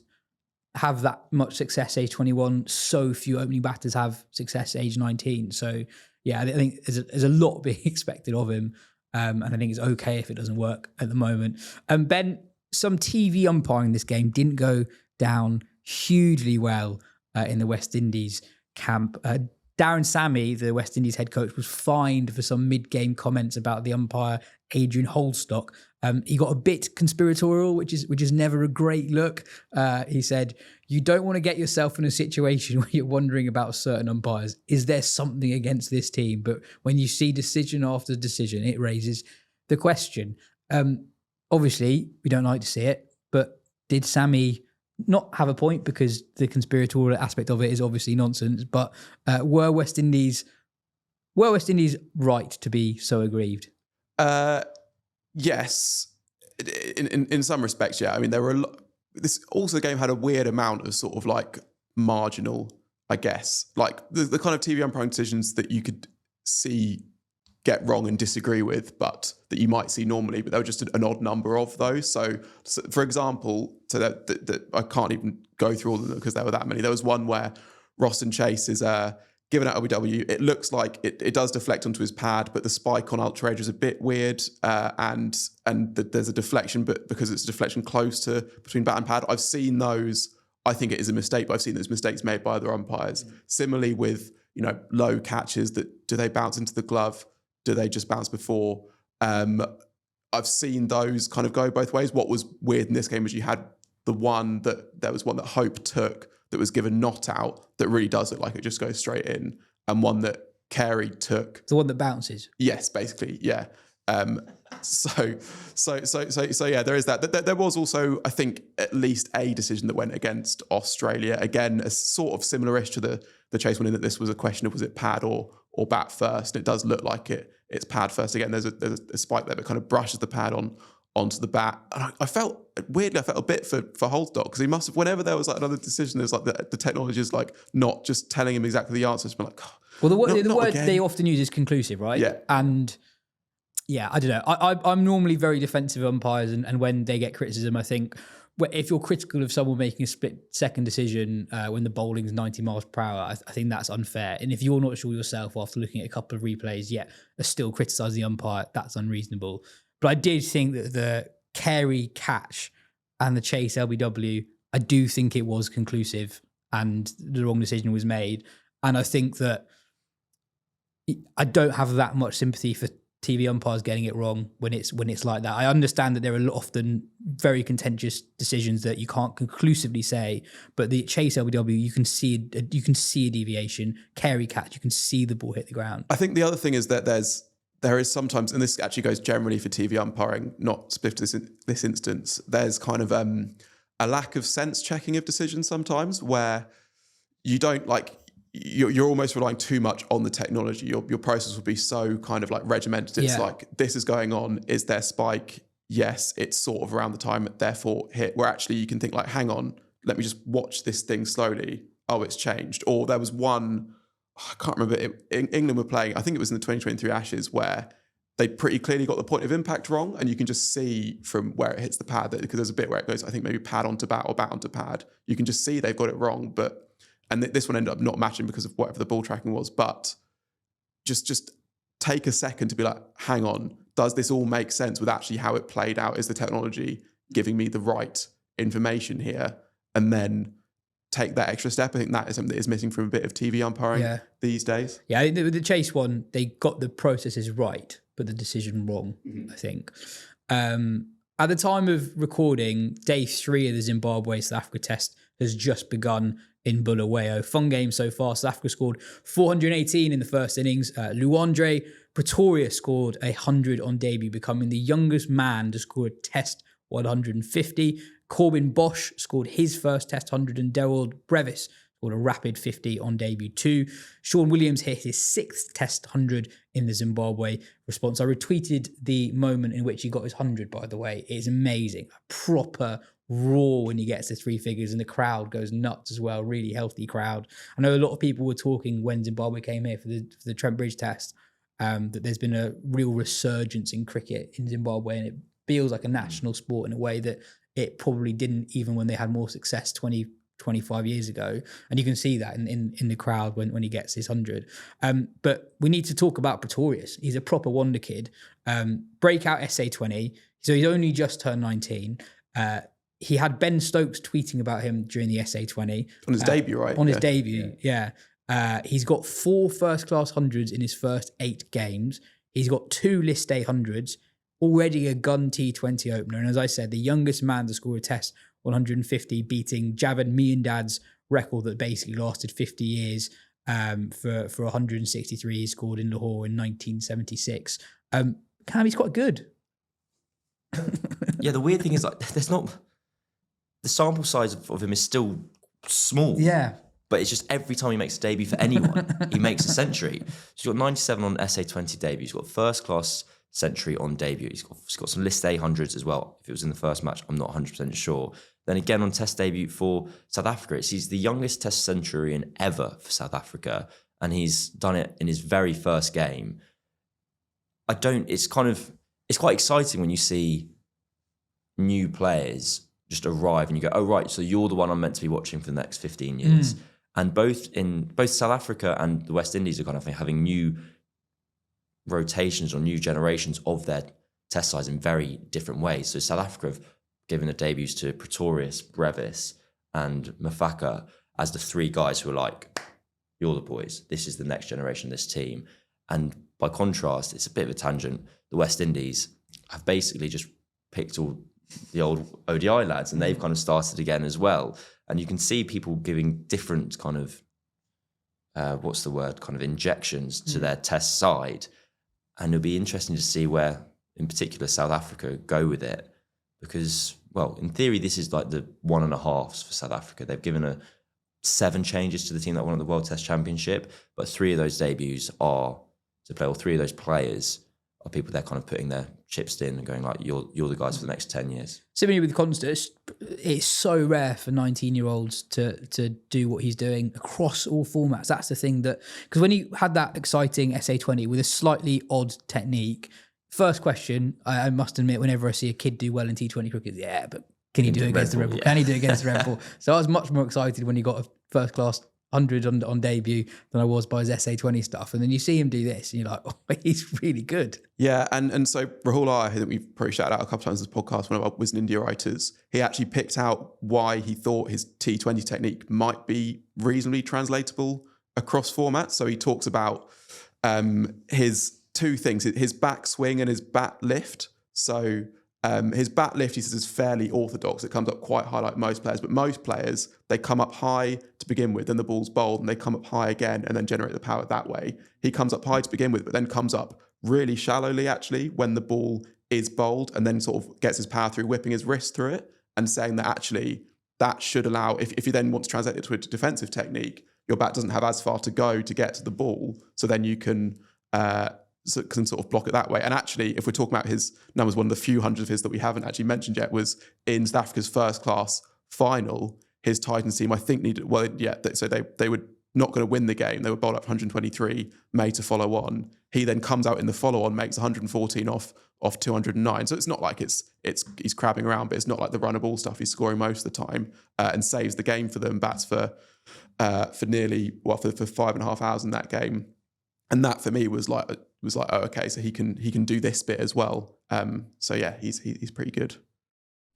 Speaker 1: have that much success age 21. So few opening batters have success age 19. So yeah, I think there's a lot being expected of him. And I think it's okay if it doesn't work at the moment. Ben, some TV umpiring in this game didn't go down hugely well in the West Indies camp. Darren Sammy, the West Indies head coach, was fined for some mid-game comments about the umpire Adrian Holdstock. He got a bit conspiratorial, which is never a great look. He said, "You don't want to get yourself in a situation where you're wondering about certain umpires. Is there something against this team?" But when you see decision after decision, it raises the question. Obviously, we don't like to see it, but did Sammy not have a point, because the conspiratorial aspect of it is obviously nonsense, but were West Indies right to be so aggrieved?
Speaker 4: Yes, in some respects, yeah. I mean, there were this also, the game had a weird amount of sort of like marginal, I guess, like the kind of TV umpiring decisions that you could see get wrong and disagree with, but that you might see normally, but there were just an odd number of those. So for example, so that I can't even go through all of them because there were that many. There was one where Roston Chase is given at OBW. It looks like it does deflect onto his pad, but the spike on Ultra Edge is a bit weird, and there's a deflection, but because it's a deflection close to between bat and pad. I've seen those. I think it is a mistake, but I've seen those mistakes made by other umpires. Similarly with, low catches, that do they bounce into the glove? Do they just bounce before? I've seen those kind of go both ways. What was weird in this game was you had there was one that Hope took that was given not out that really does look like it just goes straight in, and one that Carey took.
Speaker 1: The one that bounces.
Speaker 4: Yes, basically, yeah. So yeah, there is that. There was also, I think, at least a decision that went against Australia. Again, a sort of similar-ish to the Chase one, in that this was a question of was it pad or bat first. And it does look like it's pad first. Again, there's a spike there that kind of brushes the pad onto the bat. And I felt a bit for Holdstock, because he must have, whenever there was like another decision, there's like the technology is like not just telling him exactly the answers, but like,
Speaker 1: well, the word they often use is conclusive, right?
Speaker 4: Yeah.
Speaker 1: And yeah, I don't know. I'm normally very defensive of umpires, and when they get criticism, I think if you're critical of someone making a split-second decision when the bowling's 90 miles per hour, I think that's unfair. And if you're not sure yourself after looking at a couple of replays, yet are still criticising the umpire, that's unreasonable. But I did think that the Carey catch and the Chase LBW, I do think it was conclusive and the wrong decision was made. And I think that I don't have that much sympathy for TV umpires getting it wrong when it's like that. I understand that there are often very contentious decisions that you can't conclusively say, but the Chase LBW, you can see a deviation. Carey catch, you can see the ball hit the ground.
Speaker 4: I think the other thing is that there is sometimes, and this actually goes generally for TV umpiring, not specific to this instance, there's kind of a lack of sense checking of decisions sometimes, where you don't like, you're almost relying too much on the technology. Your process will be so kind of like regimented. It's like, this is going on. Is there spike? Yes, it's sort of around the time, therefore hit. Where actually you can think like, hang on, let me just watch this thing slowly. Oh, it's changed. Or there was one, I can't remember, England were playing, I think it was in the 2023 Ashes, where they pretty clearly got the point of impact wrong, and you can just see from where it hits the pad, that because there's a bit where it goes, I think maybe pad onto bat or bat onto pad. You can just see they've got it wrong, and this one ended up not matching because of whatever the ball tracking was. But just take a second to be like, hang on, does this all make sense with actually how it played out? Is the technology giving me the right information here? And then take that extra step. I think that is something that is missing from a bit of TV umpiring these days.
Speaker 1: Yeah, the Chase one, they got the processes right, but the decision wrong, I think. At the time of recording, day 3 of the Zimbabwe-South Africa test has just begun in Bulawayo. Fun game so far. South Africa scored 418 in the first innings. Lhuan-dre Pretoria scored 100 on debut, becoming the youngest man to score a test 150. Corbin Bosch scored his first test 100, and Daryl Brevis scored a rapid 50 on debut too. Sean Williams hit his 6th test 100 in the Zimbabwe response. I retweeted the moment in which he got his 100, by the way. It's amazing. A proper roar when he gets to 3 figures, and the crowd goes nuts as well. Really healthy crowd. I know a lot of people were talking when Zimbabwe came here for the Trent Bridge test, that there's been a real resurgence in cricket in Zimbabwe, and it feels like a national sport in a way that it probably didn't even when they had more success 25 years ago. And you can see that in the crowd when he gets his 100. But we need to talk about Pretorius. He's a proper wonder kid. Breakout SA20. So he's only just turned 19. He had Ben Stokes tweeting about him during the SA20.
Speaker 4: On his debut, right?
Speaker 1: On his debut, yeah. He's got 4 first-class hundreds in his first 8 games. He's got 2 list day hundreds, already a gun T20 opener. And as I said, the youngest man to score a test 150, beating Javed Miandad's record that basically lasted 50 years for 163 he scored in Lahore in 1976. He's quite good.
Speaker 5: Yeah, the weird thing is like there's not the sample size of him is still small.
Speaker 1: Yeah.
Speaker 5: But it's just every time he makes a debut for anyone, he makes a century. So he's got 97 on SA20 debut. He's got first class century on debut. He's got some list A hundreds as well. If it was in the first match, I'm not 100% sure. Then again on test debut for South Africa, he's the youngest test centurion ever for South Africa. And he's done it in his very first game. It's quite exciting when you see new players just arrive and you go, oh, right, so you're the one I'm meant to be watching for the next 15 years. And both South Africa and the West Indies are kind of having new rotations or new generations of their test sides in very different ways. So South Africa have given the debuts to Pretorius, Brevis and Mafaka as the 3 guys who are like, you're the boys. This is the next generation of this team. And by contrast, it's a bit of a tangent. The West Indies have basically just picked all the old ODI lads and they've kind of started again as well. And you can see people giving different kind of, injections to their test side. And it'll be interesting to see where, in particular, South Africa go with it. Because, well, in theory, this is like the 1.5s for South Africa. They've given 7 changes to the team that won at the World Test Championship, but 3 of those debuts are to play, or 3 of those players are people they're kind of putting their chips in and going like, you're the guys for the next 10 years.
Speaker 1: Similarly with Constance, it's so rare for 19-year-olds to do what he's doing across all formats. That's the thing because when he had that exciting SA20 with a slightly odd technique, first question, I must admit, whenever I see a kid do well in T20 cricket, yeah, but can he do it against the Red Bull? Can he do it against the Red Bull? So I was much more excited when he got a first-class 100 on debut than I was by his SA20 stuff. And then you see him do this and you're like, oh, he's really good.
Speaker 4: Yeah, and so Rahul I think we've probably shouted out a couple of times in this podcast, one of our Wisden India writers, he actually picked out why he thought his T20 technique might be reasonably translatable across formats. So he talks about his 2 things, his back swing and his bat lift. So his bat lift, he says, is fairly orthodox. It comes up quite high like most players, but most players, they come up high to begin with, then the ball's bowled and they come up high again and then generate the power that way. He comes up high to begin with, but then comes up really shallowly actually when the ball is bowled and then sort of gets his power through whipping his wrist through it and saying that actually that should allow, if you then want to translate it to a defensive technique, your bat doesn't have as far to go to get to the ball. So then you can sort of block it that way. And actually, if we're talking about his numbers, one of the few hundreds of his that we haven't actually mentioned yet was in South Africa's first class final. His Titans team, I think, so they were not going to win the game. They were bowled up 123, made to follow on. He then comes out in the follow on, makes 114 off 209. So it's not like he's crabbing around, but it's not like the run of ball stuff. He's scoring most of the time and saves the game for them. Bats for 5.5 hours in that game. And that for me was like, oh, okay, so he can do this bit as well. So yeah, he's pretty good.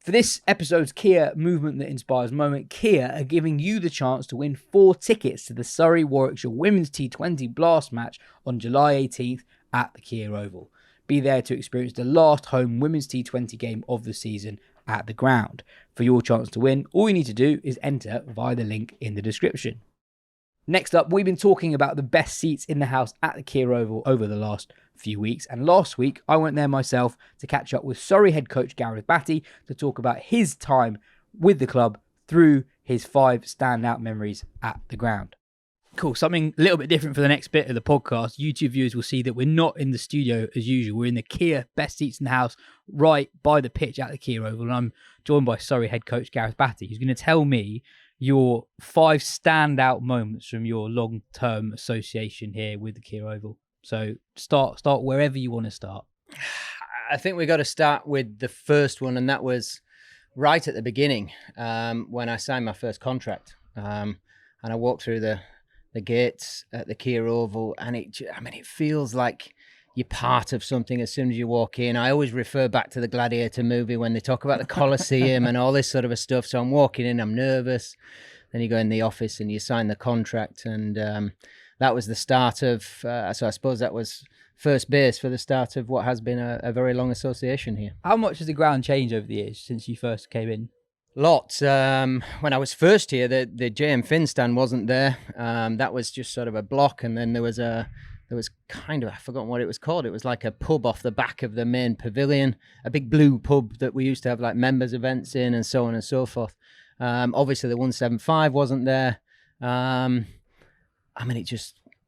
Speaker 3: For this episode's Kia Movement That Inspires moment, Kia are giving you the chance to win 4 tickets to the Surrey-Warwickshire Women's T20 Blast match on July 18th at the Kia Oval. Be there to experience the last home Women's T20 game of the season at the ground. For your chance to win, all you need to do is enter via the link in the description. Next up, we've been talking about the best seats in the house at the Kia Oval over the last few weeks. And last week, I went there myself to catch up with Surrey head coach Gareth Batty to talk about his time with the club through his 5 standout memories at the ground. Cool. Something a little bit different for the next bit of the podcast. YouTube viewers will see that we're not in the studio as usual. We're in the Kia best seats in the house right by the pitch at the Kia Oval. And I'm joined by Surrey head coach Gareth Batty, who's going to tell me your 5 standout moments from your long-term association here with the Kia Oval. So start wherever you want to start.
Speaker 6: I think we got to start with the first one, and that was right at the beginning when I signed my first contract. And I walked through the gates at the Kia Oval, and it feels like you're part of something as soon as you walk in. I always refer back to the Gladiator movie when they talk about the Colosseum and all this sort of stuff. So I'm walking in, I'm nervous. Then you go in the office and you sign the contract. And that was the start of, so I suppose that was first base for the start of what has been a very long association here.
Speaker 3: How much has the ground changed over the years since you first came in?
Speaker 6: Lots. When I was first here, the JM Finn stand wasn't there. That was just sort of a block, and then there was kind of, I've forgotten what it was called. It was like a pub off the back of the main pavilion, a big blue pub that we used to have like members events in, and so on and so forth. Obviously the 175 wasn't there. I mean,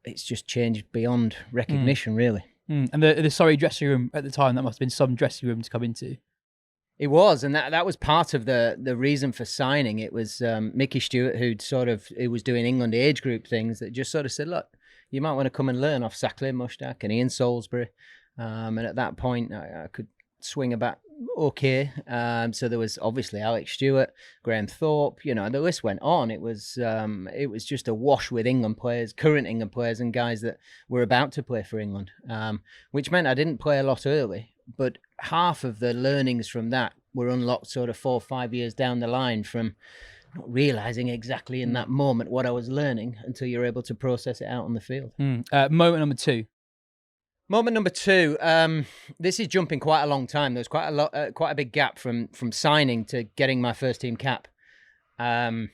Speaker 6: it's just changed beyond recognition, really.
Speaker 3: And the Surrey dressing room at the time, that must have been some dressing room to come into.
Speaker 6: It was, and that was part of the reason for signing. It was Mickey Stewart, who was doing England age group things, that just sort of said, look, you might want to come and learn off Sackley, Mushtaq and Ian Salisbury. And at that point, I could swing a bat okay. So there was obviously Alex Stewart, Graham Thorpe, the list went on. It was just a wash with England players, current England players, and guys that were about to play for England, which meant I didn't play a lot early. But half of the learnings from that were unlocked sort of 4 or 5 years down the line from not realising exactly in that moment what I was learning until you're able to process it out on the field.
Speaker 3: Moment number two.
Speaker 6: Moment number two, this is jumping quite a long time. There's quite a big gap from signing to getting my first team cap. I'm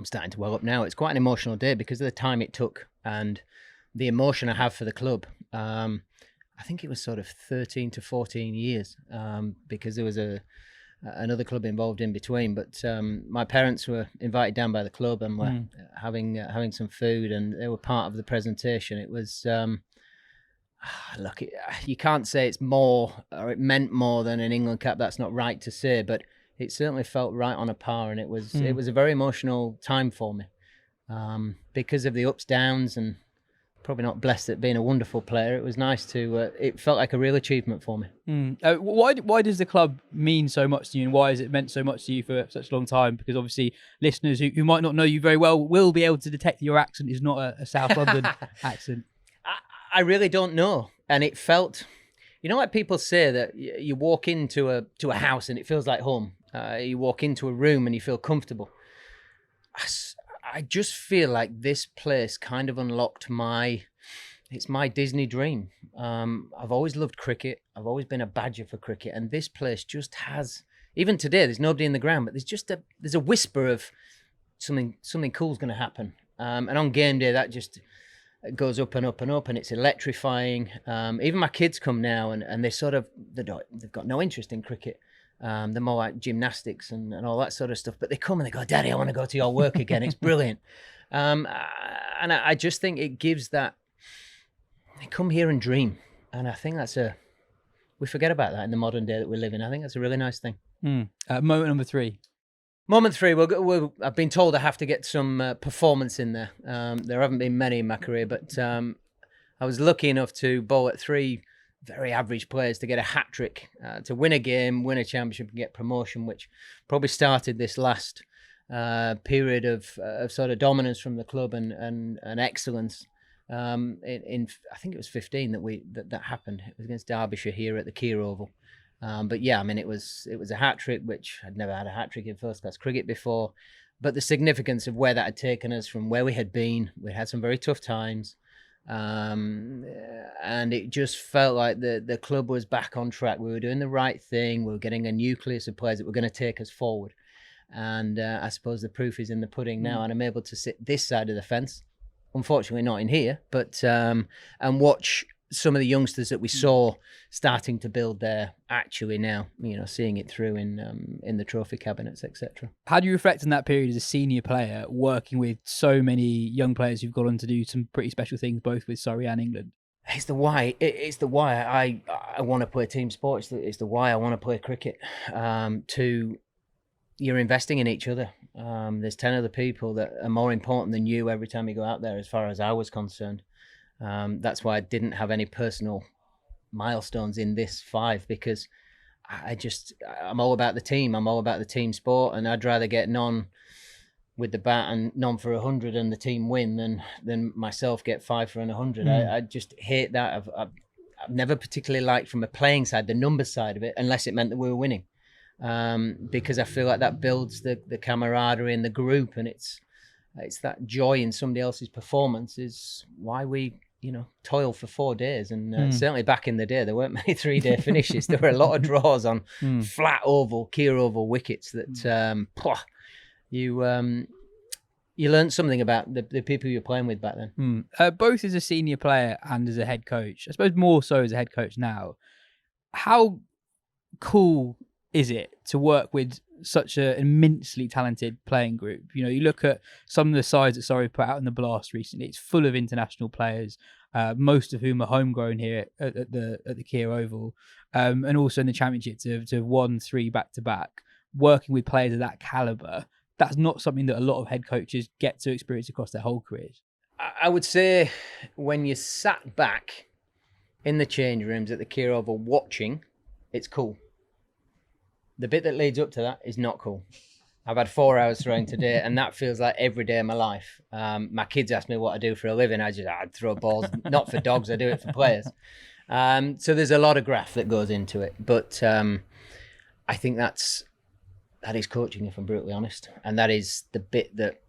Speaker 6: starting to well up now. It's quite an emotional day because of the time it took and the emotion I have for the club. I think it was sort of 13 to 14 years because there was another club involved in between. But my parents were invited down by the club and were having some food, and they were part of the presentation. It was, look, you can't say it's more or it meant more than an England cap. That's not right to say, but it certainly felt right on a par, and it was a very emotional time for me because of the ups, downs, and probably not blessed at being a wonderful player. It was nice to, it felt like a real achievement for me.
Speaker 3: Why does the club mean so much to you, and why has it meant so much to you for such a long time? Because obviously listeners who might not know you very well will be able to detect your accent is not a South London accent.
Speaker 6: I really don't know. And it felt, like people say that you walk into a house and it feels like home. You walk into a room and you feel comfortable. I just feel like this place kind of unlocked it's my Disney dream. I've always loved cricket. I've always been a badger for cricket. And this place just has, even today, there's nobody in the ground, but there's a whisper of something cool's going to happen. And on game day, that just goes up and up and up, and it's electrifying. Even my kids come now and they've got no interest in cricket. They're more like gymnastics and all that sort of stuff. But they come and they go, Daddy, I want to go to your work again. It's brilliant. And I just think it gives that, they come here and dream. And I think we forget about that in the modern day that we live in. I think that's a really nice thing.
Speaker 3: Moment number three.
Speaker 6: Moment three, I've been told I have to get some performance in there. There haven't been many in my career, but I was lucky enough to bowl at 3 very average players to get a hat-trick, to win a game, win a championship, and get promotion, which probably started this last period of sort of dominance from the club and excellence. In I think it was 15 that happened. It was against Derbyshire here at the Keir Oval. But yeah, I mean, it was a hat-trick, which I'd never had a hat-trick in first-class cricket before. But the significance of where that had taken us from where we had been, we had some very tough times. And it just felt like the club was back on track. We were doing the right thing. We were getting a nucleus of players that were going to take us forward. And I suppose the proof is in the pudding now. And I'm able to sit this side of the fence, unfortunately not in here, but and watch some of the youngsters that we saw starting to build there actually now, seeing it through in the trophy cabinets, etc.
Speaker 3: How do you reflect on that period as a senior player, working with so many young players who've gone on to do some pretty special things, both with Surrey and England?
Speaker 6: It's the why. It's the why I want to play team sports. It's the why I want to play cricket. You're investing in each other. There's 10 other people that are more important than you every time you go out there, as far as I was concerned. That's why I didn't have any personal milestones in this 5, because I'm all about the team. I'm all about the team sport, and I'd rather get none with the bat and none for 100 and the team win than myself get 5 for 100. I just hate that. I've never particularly liked from a playing side, the numbers side of it, unless it meant that we were winning. Because I feel like that builds the camaraderie in the group, and it's that joy in somebody else's performance is why we, toil for 4 days. And certainly back in the day, there weren't many 3-day finishes. There were a lot of draws on flat oval, Kia oval wickets that you learned something about the people you were playing with back then.
Speaker 3: Both as a senior player and as a head coach, I suppose more so as a head coach now, how cool is it to work with such an immensely talented playing group? You look at some of the sides that Surrey put out in the Blast recently. It's full of international players, most of whom are homegrown here at the Kia Oval, and also in the Championship to have won 3 back-to-back. Working with players of that calibre, that's not something that a lot of head coaches get to experience across their whole careers.
Speaker 6: I would say when you sat back in the change rooms at the Kia Oval watching, it's cool. The bit that leads up to that is not cool. I've had 4 hours throwing today, and that feels like every day of my life. My kids ask me what I do for a living. I'd throw balls, not for dogs, I do it for players. So there's a lot of graft that goes into it. But I think that is coaching, if I'm brutally honest. And that is the bit that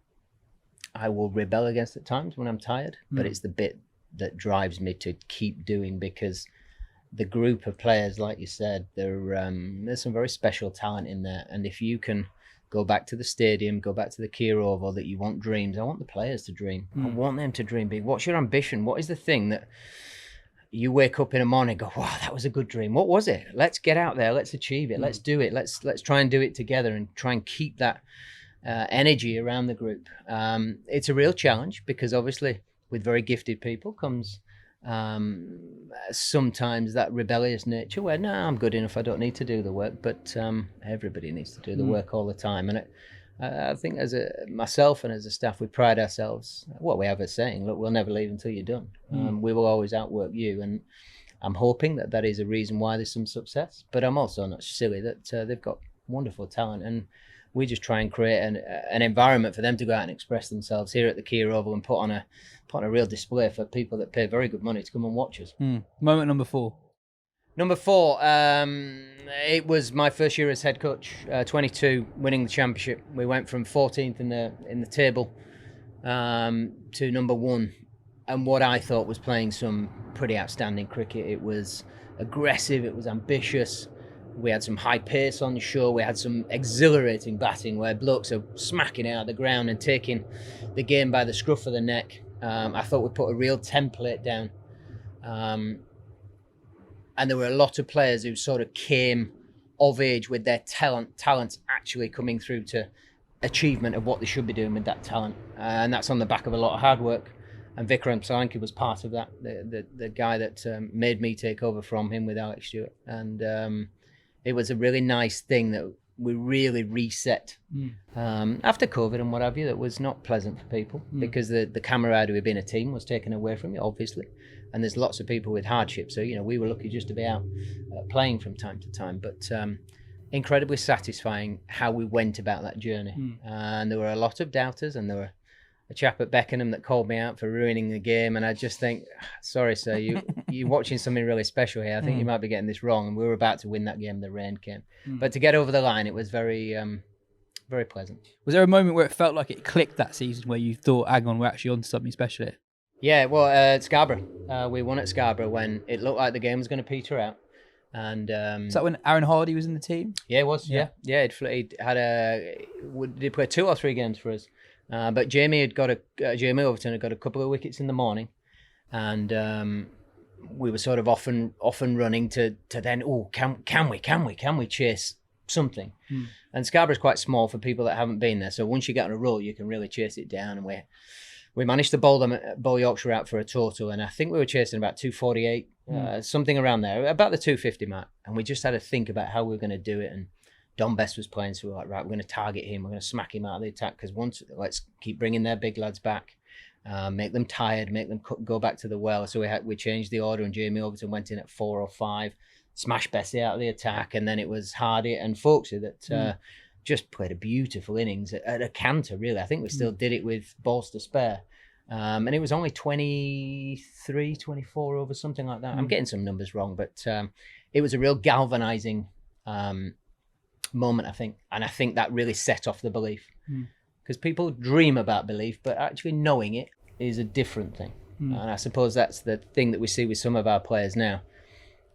Speaker 6: I will rebel against at times when I'm tired. But it's the bit that drives me to keep doing, because the group of players, like you said, there's some very special talent in there. And if you can go back to the stadium, go back to the Kia Oval, that you want dreams. I want the players to dream. I want them to dream big. What's your ambition? What is the thing that you wake up in the morning and go, wow, that was a good dream. What was it? Let's get out there. Let's achieve it. Let's do it. Let's try and do it together and try and keep that energy around the group. It's a real challenge, because obviously with very gifted people comes sometimes that rebellious nature where, no, I'm good enough, I don't need to do the work. But everybody needs to do the work all the time. And I think as myself and as a staff, we pride ourselves, what we have a saying, look, we'll never leave until you're done. We will always outwork you. And I'm hoping that is a reason why there's some success. But I'm also not silly that they've got wonderful talent, and we just try and create an environment for them to go out and express themselves here at the Kia Oval and put on a real display for people that pay very good money to come and watch us.
Speaker 3: Moment number 4.
Speaker 6: Number 4, it was my first year as head coach, 22, winning the championship. We went from 14th in the table to number 1, and what I thought was playing some pretty outstanding cricket. It was aggressive, it was ambitious. We had some high pace on the show. We had some exhilarating batting where blokes are smacking it out of the ground and taking the game by the scruff of the neck. I thought we put a real template down. And there were a lot of players who sort of came of age with their talents actually coming through to achievement of what they should be doing with that talent. And that's on the back of a lot of hard work. And Vikram Sankey was part of that, the guy that made me take over from him with Alex Stewart. And it was a really nice thing that we really reset after COVID and what have you. That was not pleasant for people because the camaraderie of being a team was taken away from you, obviously. And there's lots of people with hardship. So, we were lucky just to be out playing from time to time. But incredibly satisfying how we went about that journey. And there were a lot of doubters, and there were a chap at Beckenham that called me out for ruining the game. And I just think, sorry, sir, you're watching something really special here. I think you might be getting this wrong. And we were about to win that game. The rain came. But to get over the line, it was very, very pleasant.
Speaker 3: Was there a moment where it felt like it clicked that season where you thought, hang on, we're actually on to something special here?
Speaker 6: Yeah, well, at Scarborough. We won at Scarborough when it looked like the game was going to peter out. And
Speaker 3: is that when Aaron Hardy was in the team?
Speaker 6: Yeah, it was. Yeah. He'd had did play 2 or 3 games for us. But Jamie Overton had got a couple of wickets in the morning, and we were sort of off and running to then, can we chase something? And Scarborough's quite small for people that haven't been there, so once you get on a roll, you can really chase it down. And we managed to bowl Yorkshire out for a total, and I think we were chasing about 248, something around there, about the 250 mark, and we just had to think about how we were going to do it. And Don Best was playing, so we were like, right, we're going to target him. We're going to smack him out of the attack, because let's keep bringing their big lads back, make them tired, make them go back to the well. So we changed the order, and Jamie Overton went in at 4 or 5, smashed Bessie out of the attack, and then it was Hardy and Folksy that just played a beautiful innings at a canter, really. I think we still did it with balls to spare. And it was only 23, 24 over, something like that. I'm getting some numbers wrong, but it was a real galvanizing moment, I think. And I think that really set off the belief. Because people dream about belief, but actually knowing it is a different thing. And I suppose that's the thing that we see with some of our players now.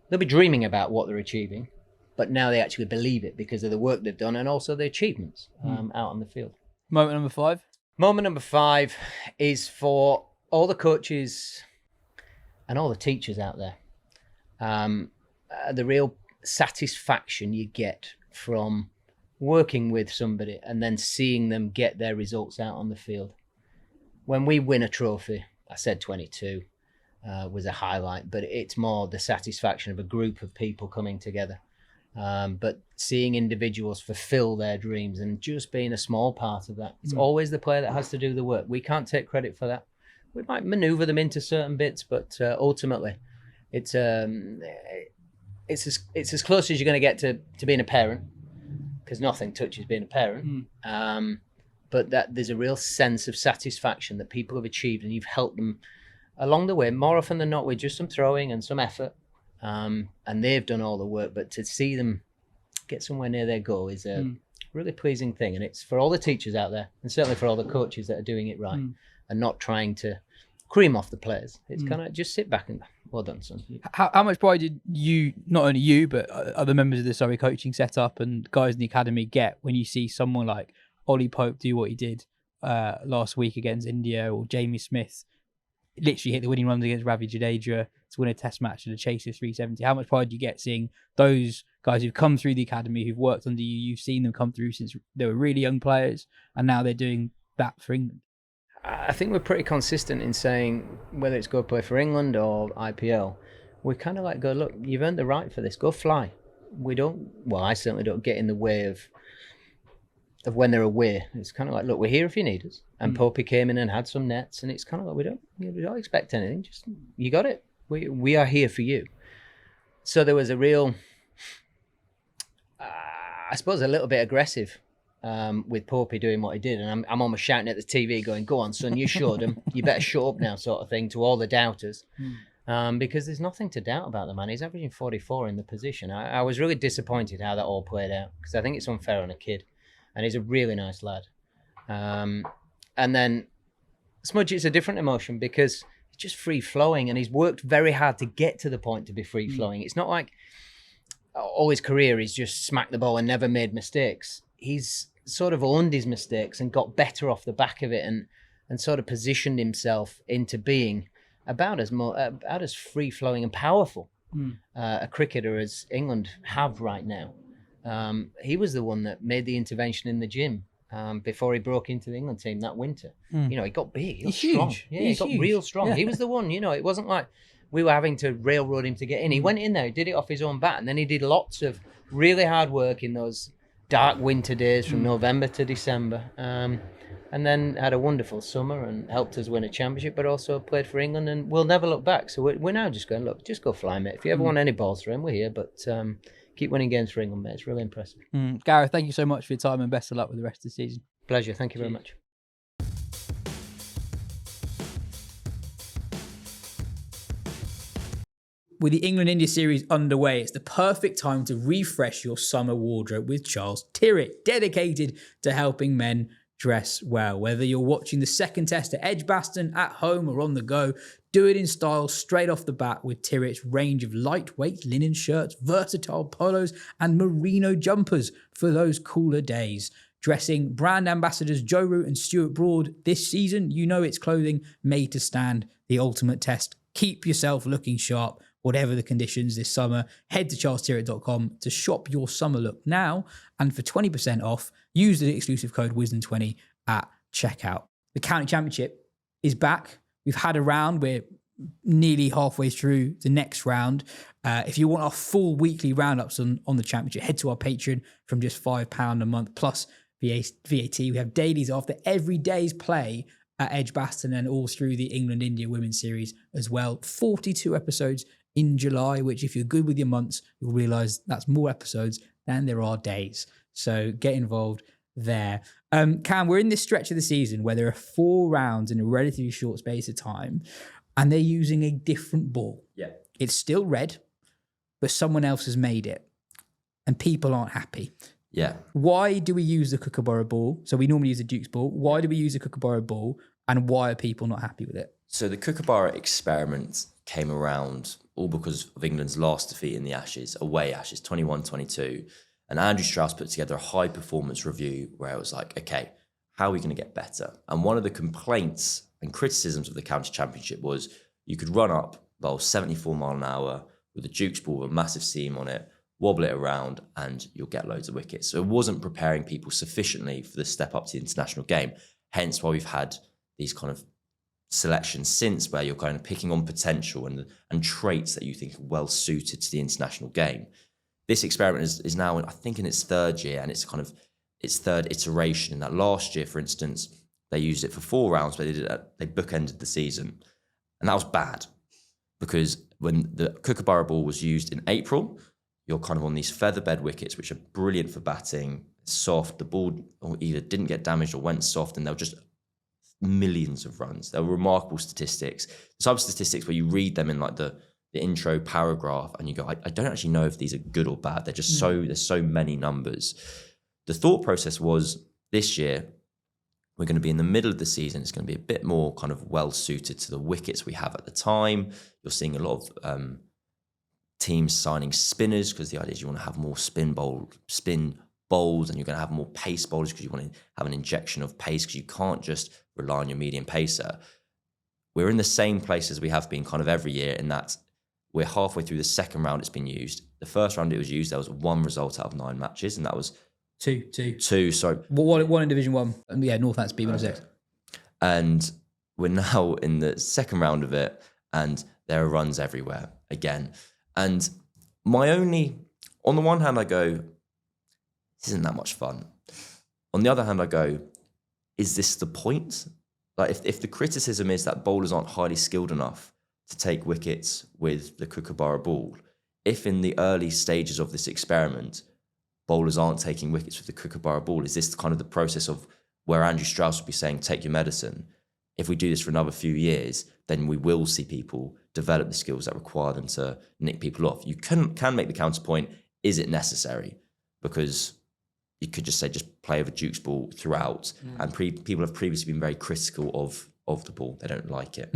Speaker 6: They'll be dreaming about what they're achieving, but now they actually believe it because of the work they've done and also the achievements out on the field.
Speaker 3: Moment number 5.
Speaker 6: Moment number 5 is for all the coaches and all the teachers out there. The real satisfaction you get from working with somebody and then seeing them get their results out on the field. When we win a trophy, I said 22 was a highlight, but it's more the satisfaction of a group of people coming together. But seeing individuals fulfill their dreams and just being a small part of that. It's always the player that has to do the work. We can't take credit for that. We might maneuver them into certain bits, but ultimately it's as close as you're going to get to being a parent, because nothing touches being a parent. But that there's a real sense of satisfaction that people have achieved and you've helped them along the way. More often than not, with just some throwing and some effort. And they've done all the work, but to see them get somewhere near their goal is a really pleasing thing. And it's for all the teachers out there, and certainly for all the coaches that are doing it right and not trying to cream off the players. It's kind of just sit back and, well done, son.
Speaker 3: How much pride did you, not only you, but other members of the Surrey coaching setup and guys in the academy get when you see someone like Ollie Pope do what he did last week against India, or Jamie Smith literally hit the winning runs against Ravi Jadeja to win a test match and a chase of 370? How much pride do you get seeing those guys who've come through the academy, who've worked under you, you've seen them come through since they were really young players, and now they're doing that for England?
Speaker 6: I think we're pretty consistent in saying, whether it's go play for England or IPL, we kind of like go, look, you've earned the right for this, go fly. We don't, well, I certainly don't get in the way of when they're away. It's kind of like, look, we're here if you need us. And Popey came in and had some nets, and it's kind of like, we don't expect anything. Just, you got it. We are here for you. So there was a real, I suppose, a little bit aggressive with Popey doing what he did. And I'm almost shouting at the TV going, go on, son, you showed him. You better shut up now, sort of thing, to all the doubters. Because there's nothing to doubt about the man. He's averaging 44 in the position. I was really disappointed how that all played out, because I think it's unfair on a kid. And he's a really nice lad. And then Smudge, it's a different emotion because it's just free flowing, and he's worked very hard to get to the point to be free flowing. It's not like all his career he's just smacked the ball and never made mistakes. He's sort of owned his mistakes and got better off the back of it, and sort of positioned himself into being about as free flowing and powerful a cricketer as England have right now. He was the one that made the intervention in the gym before he broke into the England team that winter. You know, he got big. He was strong.
Speaker 3: Huge.
Speaker 6: Yeah, he got real strong. Yeah. He was the one, you know, it wasn't like we were having to railroad him to get in. He went in there, he did it off his own bat, and then he did lots of really hard work in those dark winter days from November to December. And then had a wonderful summer and helped us win a championship, but also played for England, and we'll never look back. So we're now just going, look, just go fly, mate. If you ever want any balls for him, we're here, but keep winning games for England, mate. It's really impressive.
Speaker 3: Gareth, thank you so much for your time, and best of luck with the rest of the season.
Speaker 6: Pleasure. Thank you very much.
Speaker 1: With the England-India series underway, it's the perfect time to refresh your summer wardrobe with Charles Tyrwhitt, dedicated to helping men dress well. Whether you're watching the second test at Edgbaston, at home or on the go, do it in style straight off the bat with Tyrwhitt's range of lightweight linen shirts, versatile polos and merino jumpers for those cooler days. Dressing brand ambassadors Joe Root and Stuart Broad this season, you know it's clothing made to stand the ultimate test. Keep yourself looking sharp, whatever the conditions this summer. Head to charlestyrwhitt.com to shop your summer look now, and for 20% off, use the exclusive code Wisden20 at checkout. The county championship is back. We've had a round. We're nearly halfway through the next round. If you want our full weekly roundups on the championship, head to our Patreon from just £5 a month plus VAT. We have dailies after every day's play at Edgbaston and all through the England-India Women's Series as well. 42 episodes in July, which if you're good with your months, you'll realise that's more episodes than there are days. So get involved there. Cam, we're in this stretch of the season where there are 4 rounds in a relatively short space of time, and they're using a different ball.
Speaker 5: Yeah.
Speaker 1: It's still red, but someone else has made it, and people aren't happy.
Speaker 5: Yeah.
Speaker 1: Why do we use the Kookaburra ball? So we normally use the Duke's ball. Why do we use the Kookaburra ball, and why are people not happy with it?
Speaker 5: So the Kookaburra experiment came around all because of England's last defeat in the Ashes, away Ashes, 21-22. And Andrew Strauss put together a high performance review where it was like, okay, how are we going to get better? And one of the complaints and criticisms of the county championship was you could run up, bowl 74 mile an hour with a Duke's ball with a massive seam on it, wobble it around, and you'll get loads of wickets. So it wasn't preparing people sufficiently for the step up to the international game. Hence why we've had these kind of selections since where you're kind of picking on potential and traits that you think are well suited to the international game. This experiment is now, I think, in its 3rd year, and it's kind of its 3rd iteration. In that last year, for instance, they used it for 4 rounds, but they bookended the season. And that was bad because when the Kookaburra ball was used in April, you're kind of on these featherbed wickets, which are brilliant for batting, soft. The ball either didn't get damaged or went soft, and they were just millions of runs. They were remarkable statistics. Some statistics where you read them in like the intro paragraph and you go, I don't actually know if these are good or bad. They're just there's so many numbers. The thought process was this year, we're going to be in the middle of the season. It's going to be a bit more kind of well suited to the wickets we have at the time. You're seeing a lot of teams signing spinners because the idea is you want to have more spin bowls, and you're going to have more pace bowlers because you want to have an injection of pace because you can't just rely on your medium pacer. We're in the same place as we have been kind of every year in that we're halfway through the 2nd round it's been used. The 1st round it was used, there was 1 result out of 9 matches, and that was... Two, sorry.
Speaker 1: One in Division 1. Yeah, Northants beat Middlesex.
Speaker 5: And we're now in the 2nd round of it, and there are runs everywhere again. And on the one hand, I go, this isn't that much fun. On the other hand, I go, is this the point? Like, if the criticism is that bowlers aren't highly skilled enough to take wickets with the Kookaburra ball, if in the early stages of this experiment, bowlers aren't taking wickets with the Kookaburra ball, is this kind of the process of where Andrew Strauss would be saying, take your medicine? If we do this for another few years, then we will see people develop the skills that require them to nick people off. You can make the counterpoint, is it necessary? Because you could just say, just play with a Duke's ball throughout. And people have previously been very critical of the ball. They don't like it.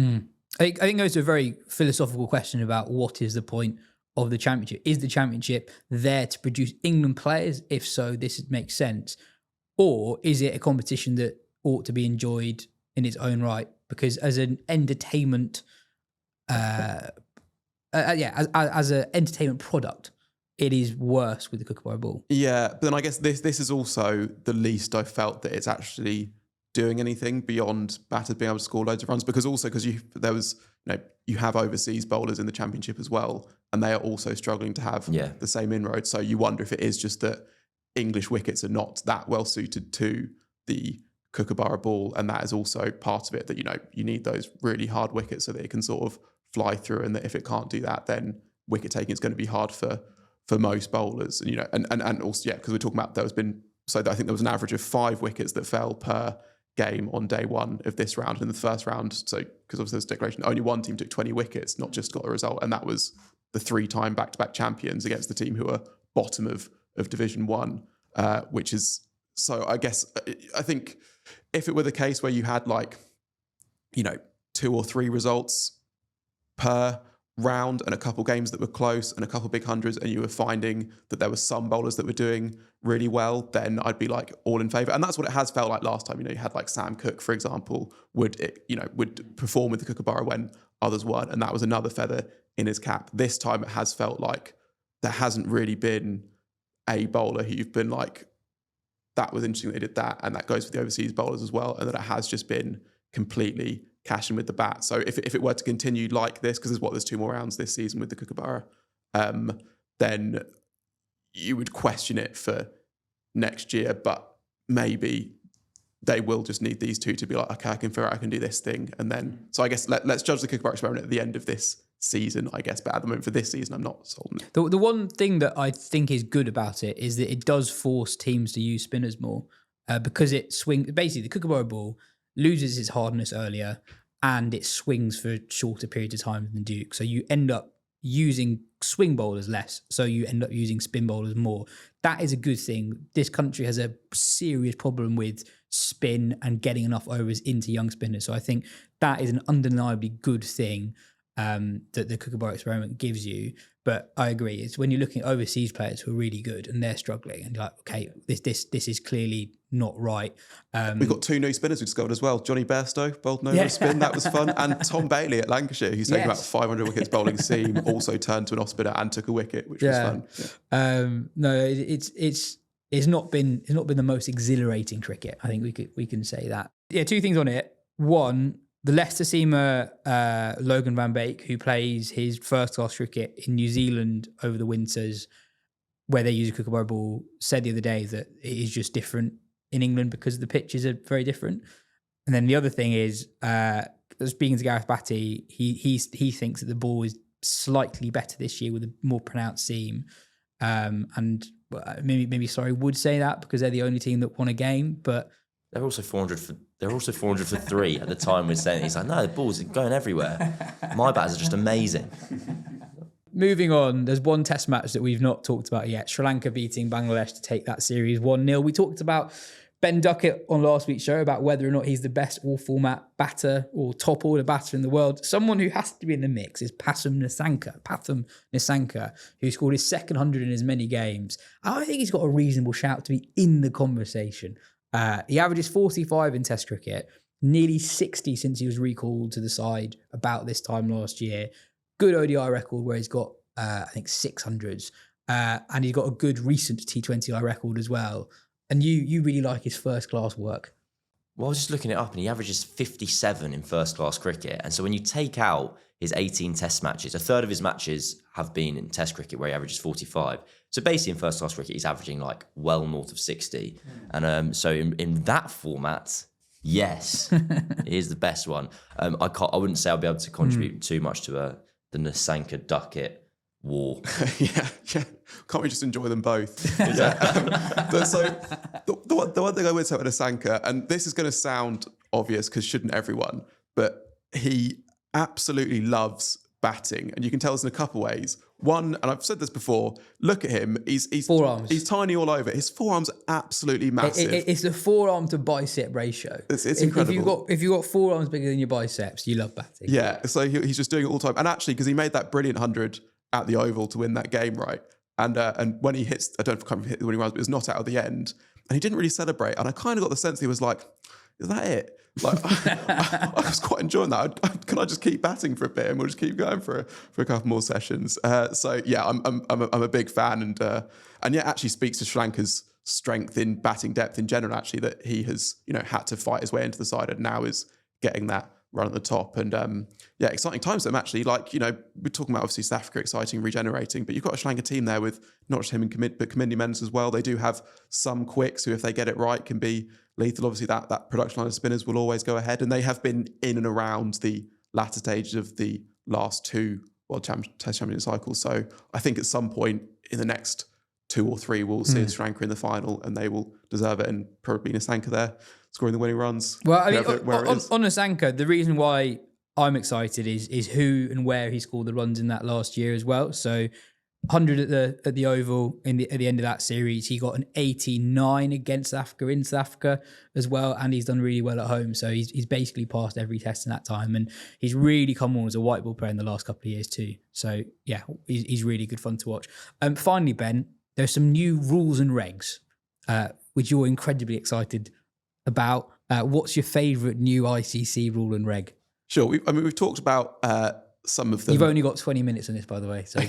Speaker 1: I think it goes to a very philosophical question about what is the point of the championship. Is the championship there to produce England players? If so, this makes sense. Or is it a competition that ought to be enjoyed in its own right? Because as an entertainment, as an entertainment product, it is worse with the Kookaburra ball.
Speaker 4: Yeah, but then I guess this is also the least I felt that it's actually doing anything beyond batters being able to score loads of runs, because you have overseas bowlers in the championship as well, and they are also struggling to have the same inroads. So you wonder if it is just that English wickets are not that well suited to the Kookaburra ball, and that is also part of it, that you need those really hard wickets so that it can sort of fly through, and that if it can't do that, then wicket taking is going to be hard for most bowlers. And also because we're talking about I think there was an average of 5 wickets that fell per game on day 1 of this round. In the first round, so because obviously there's a declaration, only one team took 20 wickets, not just got a result, and that was the 3-time back-to-back champions against the team who are bottom of Division 1, which is, so I guess, I think if it were the case where you had 2 or 3 results per round and a couple games that were close and a couple big hundreds, and you were finding that there were some bowlers that were doing really well, then I'd be all in favour. And that's what it has felt like last time. You had Sam Cooke, for example, would perform with the Kookaburra when others weren't, and that was another feather in his cap. This time it has felt like there hasn't really been a bowler who you've been that was interesting they did that, and that goes for the overseas bowlers as well, and that it has just been completely cashing with the bat. So if it were to continue like this, because there's 2 more rounds this season with the Kookaburra, then you would question it for next year, but maybe they will just need these 2 to be okay, I can figure out I can do this thing. And then, so I guess let's judge the Kookaburra experiment at the end of this season, I guess. But at the moment for this season, I'm not sold on it.
Speaker 1: The one thing that I think is good about it is that it does force teams to use spinners more. because it swings. Basically, the kookaburra ball loses its hardness earlier, and it swings for shorter periods of time than Duke. So you end up using swing bowlers less, so you end up using spin bowlers more. That is a good thing. This country has a serious problem with spin and getting enough overs into young spinners. So I think that is an undeniably good thing that the kookaburra experiment gives you. But I agree, it's when you're looking at overseas players who are really good and they're struggling, and you're like, okay, this is clearly not right.
Speaker 4: We've got 2 new spinners we discovered as well. Johnny Bairstow bowled over a spin, that was fun. And Tom Bailey at Lancashire, who's taken about 500 wickets bowling seam, also turned to an off spinner and took a wicket, which was fun.
Speaker 1: No, it's not been the most exhilarating cricket. I think we can say that. Yeah, 2 things on it. One, the Leicester seamer Logan van Beek, who plays his first-class cricket in New Zealand over the winters, where they use a kookaburra ball, said the other day that it is just different in England because the pitches are very different. And then the other thing is, speaking to Gareth Batty, he thinks that the ball is slightly better this year with a more pronounced seam. And maybe Surrey would say that because they're the only team that won a game, but
Speaker 5: they're also 400 for 3 at the time we're saying. He's like, no, the ball's going everywhere. My batters are just amazing.
Speaker 1: Moving on, there's one test match that we've not talked about yet. Sri Lanka beating Bangladesh to take that series 1-0. We talked about Ben Duckett on last week's show about whether or not he's the best all-format batter or top order batter in the world. Someone who has to be in the mix is Pathum Nissanka, who scored his second 100 in as many games. I think he's got a reasonable shout to be in the conversation. He averages 45 in Test cricket, nearly 60 since he was recalled to the side about this time last year. Good ODI record where he's got, I think, 600s. And he's got a good recent T20I record as well. And you really like his first-class work.
Speaker 5: Well, I was just looking it up, and he averages 57 in first-class cricket. And so when you take out his 18 Test matches, a third of his matches have been in Test cricket where he averages 45. So basically in first-class cricket, he's averaging like well north of 60. And so in that format, yes, he is the best one. I wouldn't say I'll be able to contribute too much to the Nissanka Duckett war.
Speaker 4: yeah. Can't we just enjoy them both? So the one thing I would say about Nissanka, and this is going to sound obvious because shouldn't everyone, but he absolutely loves batting, and you can tell us in a couple ways. One, and I've said this before, look at him. He's
Speaker 1: forearms.
Speaker 4: He's tiny all over. His forearms are absolutely massive.
Speaker 1: It's the forearm to bicep ratio.
Speaker 4: It's incredible.
Speaker 1: If you've got forearms bigger than your biceps, you love batting.
Speaker 4: Yeah, so he's just doing it all the time. And actually, because he made that brilliant 100 at the Oval to win that game, right? And when he hits, I don't know if hit the winning runs, but it was not out at the end. And he didn't really celebrate. And I kind of got the sense he was like, is that it? Like, I was quite enjoying that. Can I just keep batting for a bit and we'll just keep going for a couple more sessions? So yeah, I'm a big fan, and yeah, actually speaks to Sri Lanka's strength in batting depth in general. Actually, that he has had to fight his way into the side and now is getting that run at the top. And yeah, exciting times for them actually. Like we're talking about obviously South Africa, exciting, regenerating, but you've got a Sri Lanka team there with not just him and but Kamindi Mendes as well. They do have some quicks who, if they get it right, can be lethal. Obviously, that production line of spinners will always go ahead, and they have been in and around the latter stages of the last 2 World Test Championship cycles. So I think at some point in the next 2 or 3, we'll see Sri Lanka in the final, and they will deserve it, and probably Nissanka there scoring the winning runs.
Speaker 1: Well, I mean, on Nissanka, the reason why I'm excited is who and where he scored the runs in that last year as well. So 100 at the Oval at the end of that series. He got an 89 against South Africa in South Africa as well, and he's done really well at home. So he's basically passed every test in that time, and he's really come on as a white ball player in the last couple of years too. So yeah, he's really good fun to watch. Finally, Ben, there's some new rules and regs, which you're incredibly excited about. What's your favourite new ICC rule and reg?
Speaker 4: Sure. We've talked about some of them.
Speaker 1: You've only got 20 minutes on this, by the way. So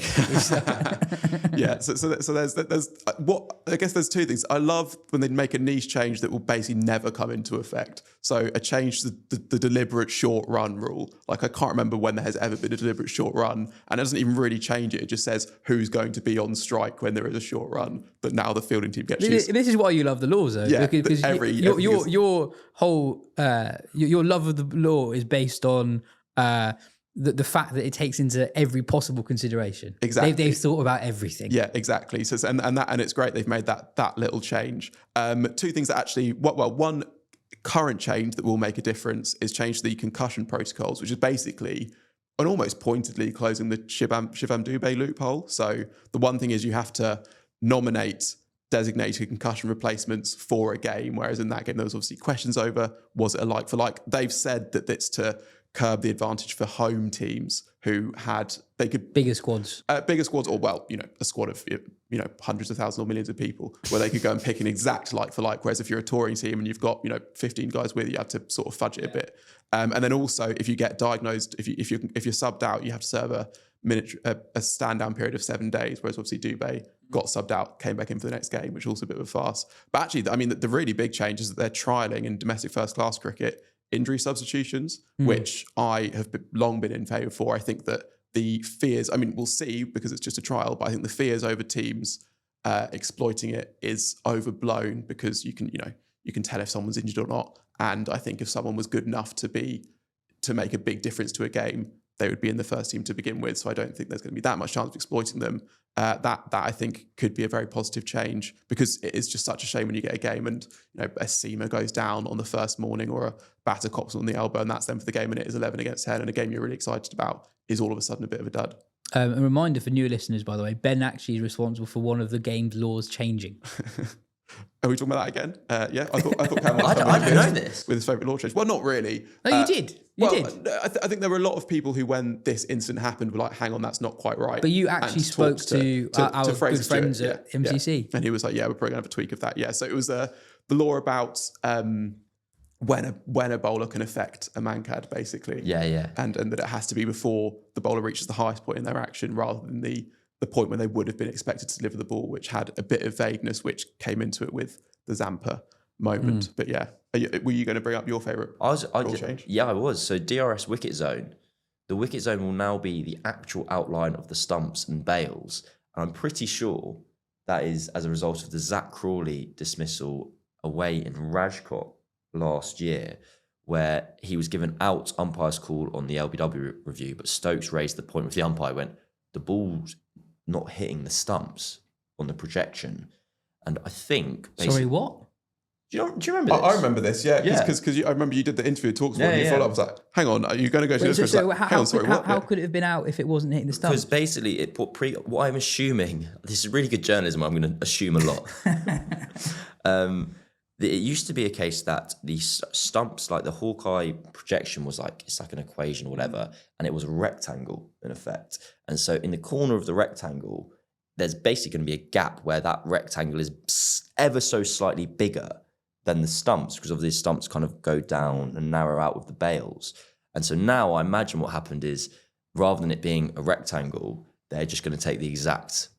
Speaker 4: yeah. So there's what I guess there's 2 things. I love when they make a niche change that will basically never come into effect. So a change to the deliberate short run rule. Like I can't remember when there has ever been a deliberate short run, and it doesn't even really change it. It just says who's going to be on strike when there is a short run. But now the fielding team gets used.
Speaker 1: This is why you love the laws, though.
Speaker 4: Yeah.
Speaker 1: Because your whole your love of the law is based on the fact that it takes into every possible consideration.
Speaker 4: Exactly.
Speaker 1: They've thought about everything.
Speaker 4: Yeah, exactly. So and it's great they've made that little change. Two things that actually, one current change that will make a difference is change the concussion protocols, which is basically and almost pointedly closing the Shivam Dubé loophole. So the one thing is you have to nominate designated concussion replacements for a game, whereas in that game there was obviously questions over, was it a like for like? They've said that it's to curb the advantage for home teams who they could
Speaker 1: bigger squads,
Speaker 4: or a squad of hundreds of thousands or millions of people, where they could go and pick an exact like for like. Whereas if you're a touring team and you've got 15 guys with you, you have to sort of fudge it a bit. And then also if you get diagnosed, if you're subbed out, you have to serve a stand down period of 7 days. Whereas obviously Dubé got subbed out, came back in for the next game, which was also a bit of a farce. But actually, I mean, the really big change is that they're trialling in domestic first class cricket injury substitutions, which I have long been in favour for. I think that the fears, I mean, we'll see because it's just a trial, but I think the fears over teams exploiting it is overblown because you can tell if someone's injured or not. And I think if someone was good enough to make a big difference to a game, they would be in the first team to begin with. So I don't think there's going to be that much chance of exploiting them. That I think could be a very positive change, because it is just such a shame when you get a game and a seamer goes down on the first morning or a batter cops on the elbow and that's them for the game and it is 11 against 10 and a game you're really excited about is all of a sudden a bit of a dud.
Speaker 1: A reminder for new listeners, by the way, Ben actually is responsible for one of the game's laws changing.
Speaker 4: Are we talking about that again? Yeah, I thought Cameron
Speaker 5: I don't know this.
Speaker 4: with his favourite law change. Well, not really.
Speaker 1: No, you did. You did.
Speaker 4: I think there were a lot of people who, when this incident happened, were like, "Hang on, that's not quite right."
Speaker 1: But you actually spoke to our good friends at MCC,
Speaker 4: and he was like, "Yeah, we're probably gonna have a tweak of that." Yeah, so it was the law about when a bowler can affect a mankad, basically.
Speaker 5: Yeah.
Speaker 4: And that it has to be before the bowler reaches the highest point in their action, rather than the point when they would have been expected to deliver the ball, which had a bit of vagueness, which came into it with the Zampa moment. But yeah, were you going to bring up your favourite rule change?
Speaker 5: Yeah, I was. So DRS wicket zone. The wicket zone will now be the actual outline of the stumps and bails. And I'm pretty sure that is as a result of the Zach Crawley dismissal away in Rajkot last year, where he was given out umpire's call on the LBW review, but Stokes raised the point with the umpire, went, the ball's not hitting the stumps on the projection. And I think...
Speaker 1: Sorry, what?
Speaker 5: Do you remember this?
Speaker 4: I remember this, yeah. Because I remember you did the interview talks about it, and you followed up, I was like, hang on, are you going to go to this?
Speaker 1: How could it have been out if it wasn't hitting the stumps?
Speaker 5: Because basically, what I'm assuming, this is really good journalism, I'm going to assume a lot. It used to be a case that the stumps, like the Hawkeye projection was like, it's like an equation or whatever, and it was a rectangle in effect. And so in the corner of the rectangle, there's basically going to be a gap where that rectangle is ever so slightly bigger than the stumps, because of these stumps kind of go down and narrow out with the bails. And so now I imagine what happened is, rather than it being a rectangle, they're just going to take the exact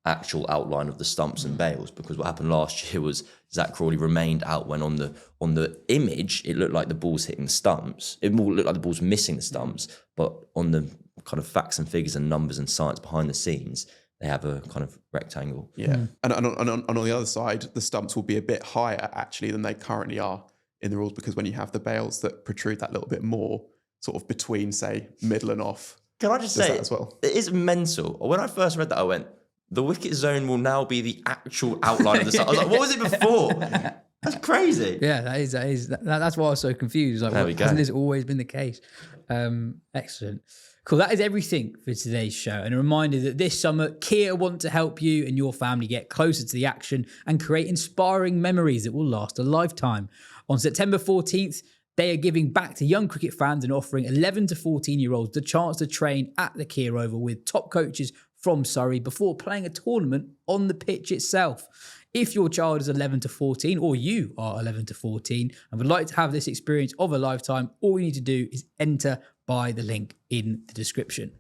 Speaker 5: actual outline of the stumps and bails, because what happened last year was Zach Crawley remained out when on the image it looked like the ball's hitting the stumps. It more looked like the ball's missing the stumps, but on the kind of facts and figures and numbers and science behind the scenes, they have a kind of rectangle.
Speaker 4: Yeah, and on the other side, the stumps will be a bit higher actually than they currently are in the rules, because when you have the bails that protrude that little bit more, sort of between, say, middle and off.
Speaker 5: Can I just say,
Speaker 4: that as well?
Speaker 5: It is mental. When I first read that, I went, the wicket zone will now be the actual outline of the stump. I was like, what was it before? That's crazy.
Speaker 1: Yeah, that's why I was so confused. Like, hasn't this always been the case? Excellent. Cool. That is everything for today's show. And a reminder that this summer, Kia want to help you and your family get closer to the action and create inspiring memories that will last a lifetime. On September 14th, they are giving back to young cricket fans and offering 11 to 14-year-olds the chance to train at the Kia Oval with top coaches from Surrey before playing a tournament on the pitch itself. If your child is 11 to 14 or you are 11 to 14 and would like to have this experience of a lifetime, all you need to do is enter by the link in the description.